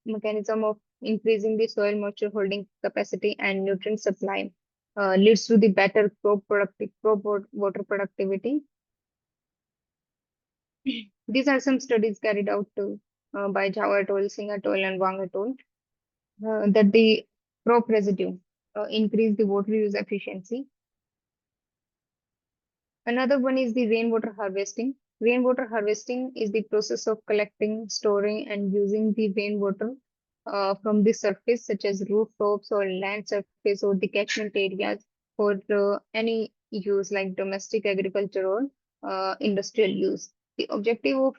mechanism of increasing the soil moisture holding capacity and nutrient supply, leads to the better water productivity. These are some studies carried out by Jha et al., Singh et al., and Wang et al. That the crop residue increase the water use efficiency. Another one is the rainwater harvesting. Rainwater harvesting is the process of collecting, storing, and using the rainwater from the surface, such as rooftops or land surface or the catchment areas, for any use like domestic agriculture or industrial use. The objective of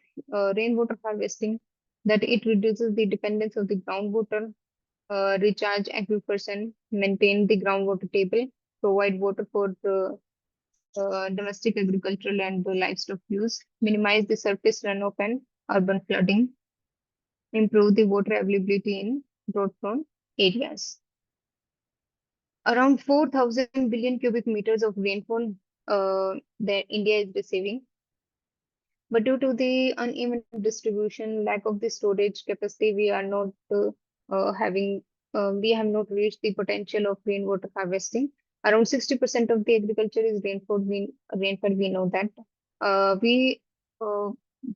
rainwater harvesting, that it reduces the dependence of the groundwater, recharge aquifers and maintain the groundwater table, provide water for the domestic agricultural and the livestock use, minimize the surface runoff and urban flooding, improve the water availability in drought-prone areas. Around 4,000 billion cubic meters of rainfall that India is receiving. But due to the uneven distribution, lack of the storage capacity, we are not we have not reached the potential of rainwater harvesting. Around 60% of the agriculture is rainfall. We know that. We uh,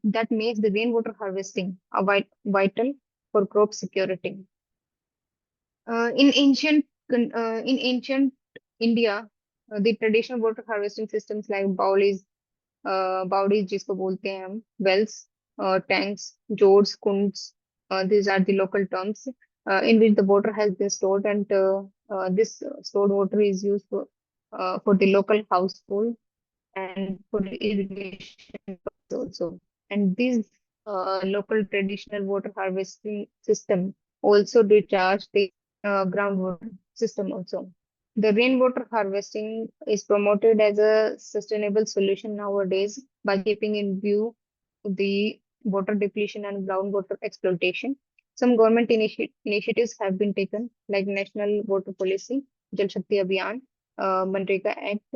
that makes the rainwater harvesting vital for crop security. In ancient India, the traditional water harvesting systems like बावड़ी जिसको बोलते हैं हम wells, tanks, jords, kunds, these are the local terms in which the water has been stored, and this stored water is used for the local household and for the irrigation purpose also. And this local traditional water harvesting system also recharge the groundwater system also. The rainwater harvesting is promoted as a sustainable solution nowadays by keeping in view the water depletion and groundwater exploitation. Some government initiatives have been taken, like National Water Policy, Jal Shakti Abhiyan, Manrega Act,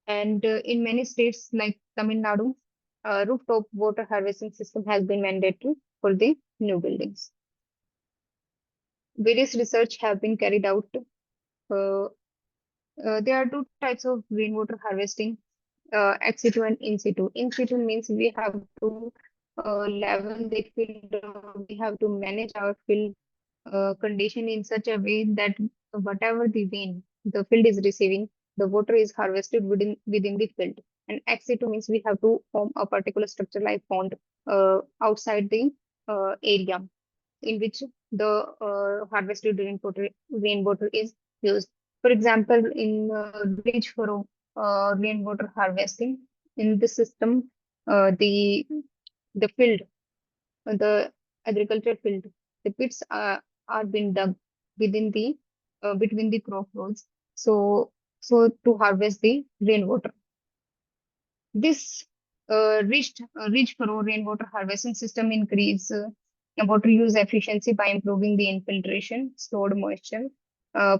and in many states like Tamil Nadu, rooftop water harvesting system has been mandatory for the new buildings. Various research have been carried out. There are two types of rainwater harvesting, ex situ and in situ. In situ means we have to level the field, we have to manage our field condition in such a way that whatever the rain the field is receiving, the water is harvested within the field. And ex situ means we have to form a particular structure like pond outside the area in which the harvested rainwater is used. For example, in bridge for rainwater harvesting, in this system, the field, the agriculture field, the pits are being dug within the between the crop rows. So to harvest the rainwater. This ridge furrow rainwater harvesting system increase water use efficiency by improving the infiltration, stored moisture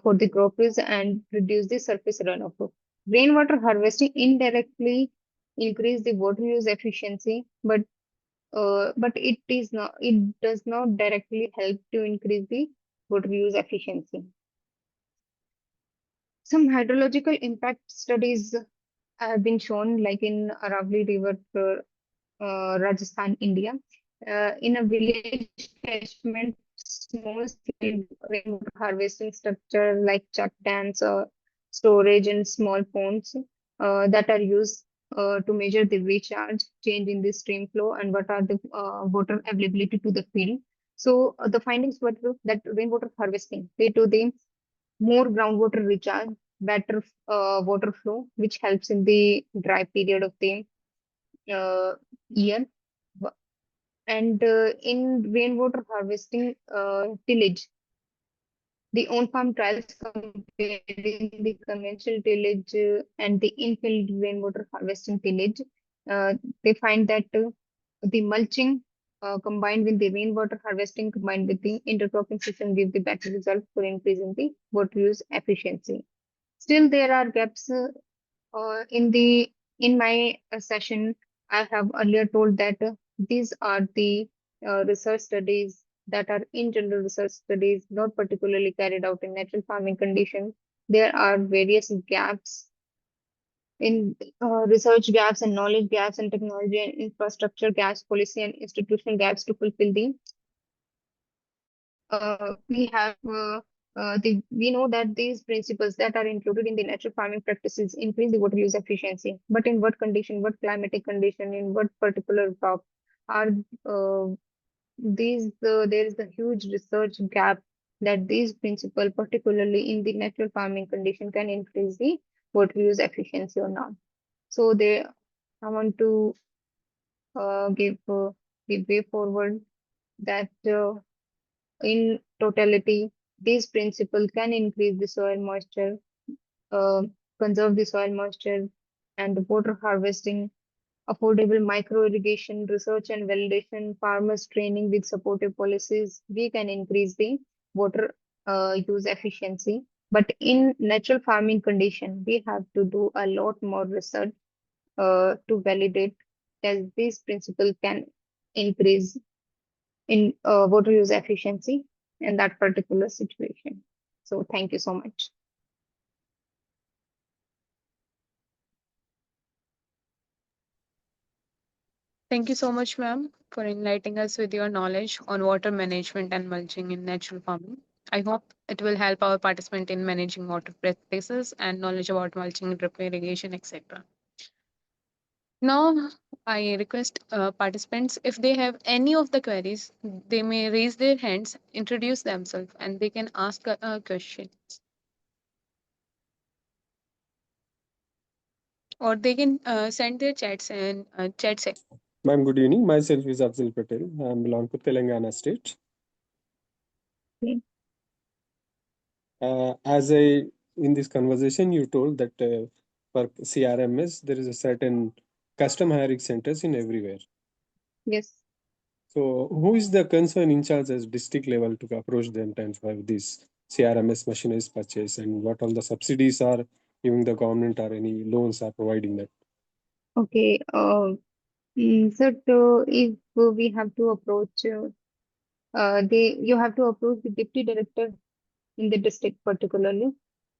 for the crop rows, and reduce the surface runoff. Rainwater harvesting indirectly increase the water use efficiency, but it does not directly help to increase the water use efficiency. Some hydrological impact studies have been shown, like in Aravali River, Rajasthan, India. In a village catchment, small-scale rainwater harvesting structure like chuck dams or storage in small ponds that are used to measure the recharge, change in the stream flow, and what are the water availability to the field. So the findings were that rainwater harvesting lead to the more groundwater recharge, better water flow, which helps in the dry period of the uh, year. And in rainwater harvesting tillage, the on-farm trials comparing the conventional tillage and the infield rainwater harvesting tillage, uh, they find that the mulching combined with the rainwater harvesting combined with the intercropping system give the better result for increasing the water use efficiency. Still, there are gaps in my session. I have earlier told that these are the research studies that are in general research studies, not particularly carried out in natural farming conditions. There are various gaps in research gaps and knowledge gaps and technology and infrastructure gaps, policy and institutional gaps to fulfill the we have we know that these principles that are included in the natural farming practices increase the water use efficiency. But in what condition, what climatic condition, in what particular crop are there is a huge research gap that these principles, particularly in the natural farming condition, can increase the water use efficiency or not. So I want to give the way forward that in totality, these principles can increase the soil moisture, uh, conserve the soil moisture, and the water harvesting, affordable micro irrigation, research and validation, farmers training with supportive policies. We can increase the water use efficiency. But in natural farming condition, we have to do a lot more research to validate that these principles can increase in water use efficiency in that particular situation. So thank you so much. Thank you so much, ma'am, for enlightening us with your knowledge on water management and mulching in natural farming. I hope it will help our participant in managing water practices and knowledge about mulching, drip irrigation, etc. Now, I request participants if they have any of the queries, they may raise their hands, introduce themselves, and they can ask a question. Or they can send their chats and chat section. Ma'am, good evening. Myself is Afzal Patel. I belong to Telangana state. Okay. As in this conversation, you told that for CRMS, there is a certain custom hiring centers in everywhere. Yes. So who is the concern in charge as district level to approach them and have this CRMS machineries purchase, and what all the subsidies are giving the government or any loans are providing that? Okay. If we have to approach you have to approach the deputy director in the district particularly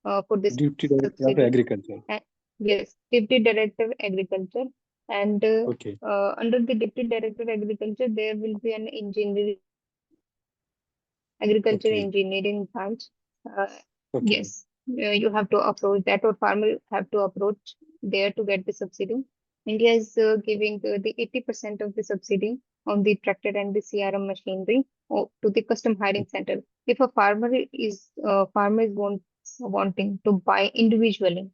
for this Deputy Director of subsidy. Agriculture. Yes, deputy director agriculture, and Okay. under the deputy director agriculture there will be an engineering agriculture Okay. engineering branch. Uh, Okay. yes, you have to approach that, or farmer have to approach there to get the subsidy. India is giving the 80% of the subsidy on the tractor and the CRM machinery to the custom hiring center. If a farmer is wanting to buy individually,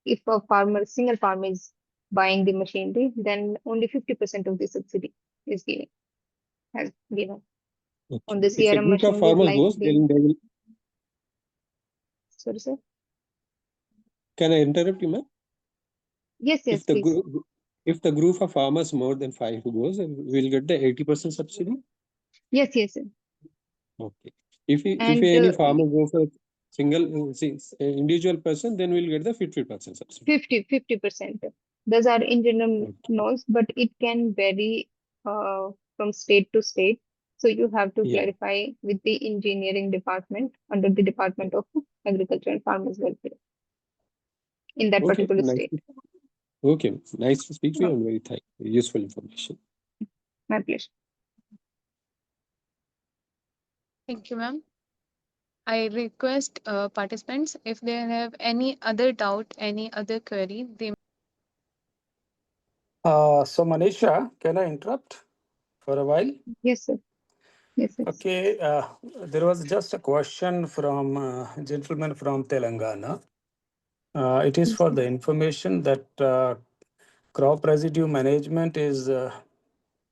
if a single farmer is buying the machinery, then only 50% of the subsidy is has given on Okay. the If a CRM group of machineries farmers like goes, the. then they will. Sorry, sir. Can I interrupt you, ma'am? Yes, yes, If the please. group, if the group of farmers more than 5 goes, we'll get the 80% subsidy. Yes, yes, sir. Okay. If And any farmer go for single individual person, then we'll get the 50% subsidy. 50%. Those are in general Okay. laws, but it can vary from state to state. So you have to Yeah. clarify with the engineering department under the Department of Agriculture and Farmers Welfare. in that Okay, particular nice. state. Okay, nice to speak to you No, and very useful information. my pleasure. Thank you, ma'am. I request participants if they have any other doubt, any other query, they. So Manisha, can I interrupt for a while? Yes, sir. Yes, yes. Okay, there was just a question from a gentleman from Telangana. It is Yes, for sir. the information that crop residue management is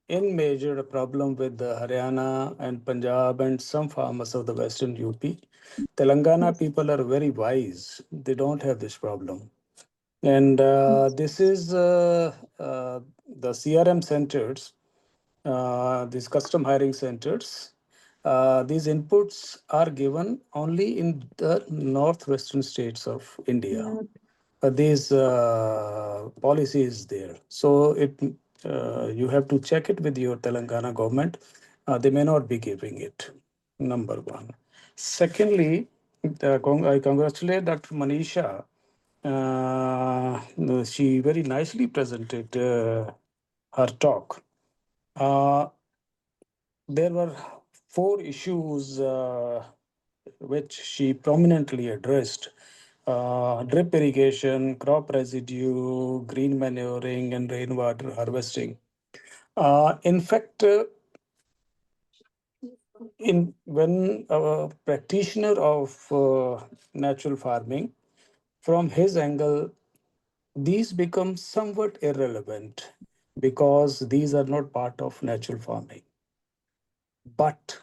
in major problem with Haryana and Punjab and some farmers of the Western UP. Telangana Yes. people are very wise. They don't have this problem. And Yes. this is the CRM centers, these custom hiring centers. These inputs are given only in the northwestern states of India. No, These policies there. So you have to check it with your Telangana government. They may not be giving it. Number one. Secondly, I congratulate Dr. Manisha. She very nicely presented her talk. Uh, there were four issues which she prominently addressed: drip irrigation, crop residue, green manuring, and rainwater harvesting. In fact, in when a practitioner of natural farming, from his angle, these become somewhat irrelevant because these are not part of natural farming. But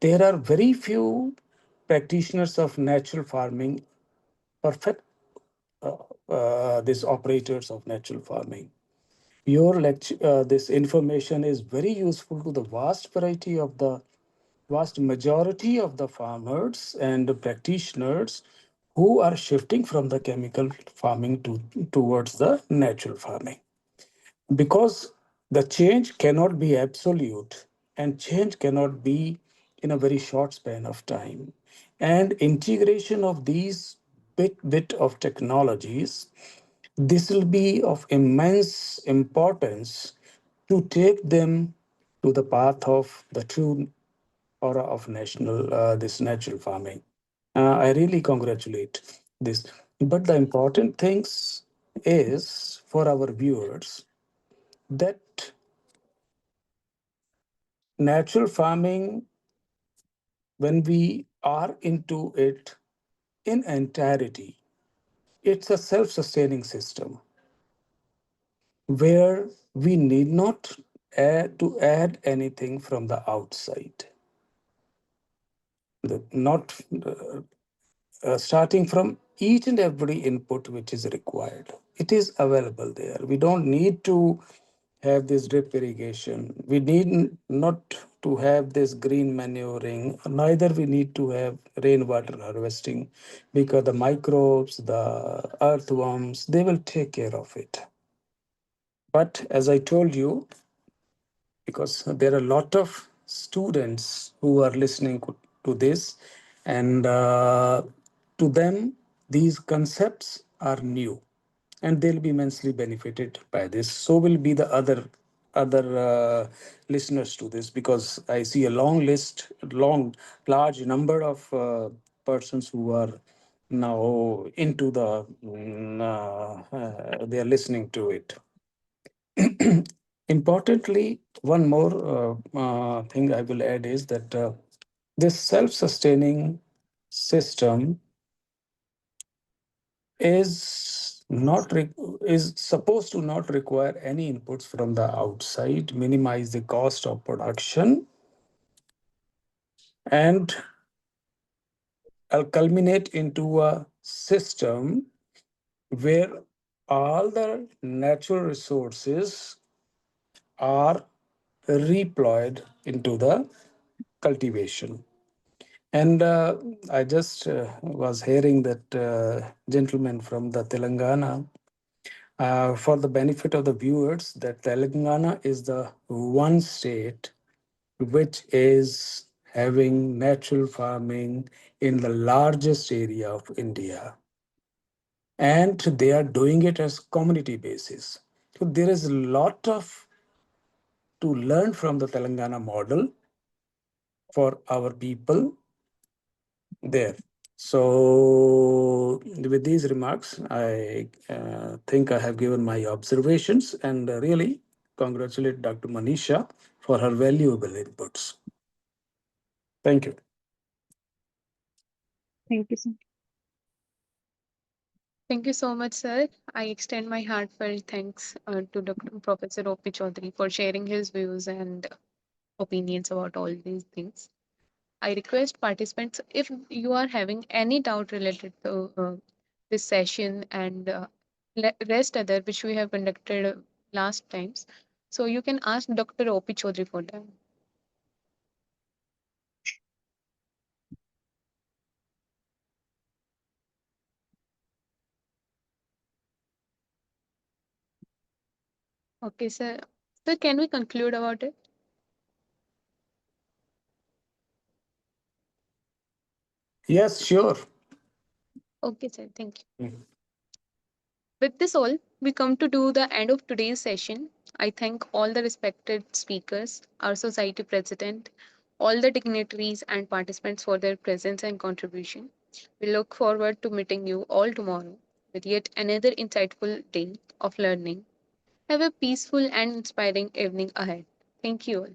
there are very few practitioners of natural farming perfect these operators of natural farming. Your lecture, this information is very useful to the vast majority of the farmers and the practitioners who are shifting from the chemical farming towards the natural farming, because the change cannot be absolute and change cannot be in a very short span of time, and integration of these bit of technologies, this will be of immense importance to take them to the path of the true aura of national this natural farming. I really congratulate this. But the important things is for our viewers that natural farming, when we are into it in entirety, it's a self-sustaining system where we need not add anything from the outside. Not starting from each and every input which is required. It is available there. We don't need to have this drip irrigation. We need not to have this green manuring. Neither we need to have rainwater harvesting, because the microbes, the earthworms, they will take care of it. But as I told you, because there are a lot of students who are listening to this, and to them these concepts are new, and they'll be immensely benefited by this. So will be the other listeners to this, because I see a large number of persons who are now into they are listening to it. Importantly, one more thing I will add is that this self-sustaining system is supposed to not require any inputs from the outside, minimize the cost of production, and culminate into a system where all the natural resources are redeployed into the cultivation. And I just was hearing that gentleman from the Telangana, for the benefit of the viewers, that Telangana is the one state which is having natural farming in the largest area of India. and they are doing it as community basis. So there is a lot of to learn from the Telangana model for our people there. So, with these remarks, I think I have given my observations and really congratulate Dr. Manisha for her valuable inputs. Thank you. Thank you, sir. Thank you so much, sir. I extend my heartfelt thanks to Dr. Professor O.P. Chaudhary for sharing his views and opinions about all these things. I request participants, if you are having any doubt related to this session and rest other which we have conducted last times, so you can ask Dr. O.P. Chaudhary for that. Okay, sir. So can we conclude about it? Yes, sure. Okay, sir. Thank you. Mhm. With this all, we come to do the end of today's session. I thank all the respected speakers, our society president, all the dignitaries and participants for their presence and contribution. We look forward to meeting you all tomorrow with yet another insightful day of learning. Have a peaceful and inspiring evening ahead. Thank you all.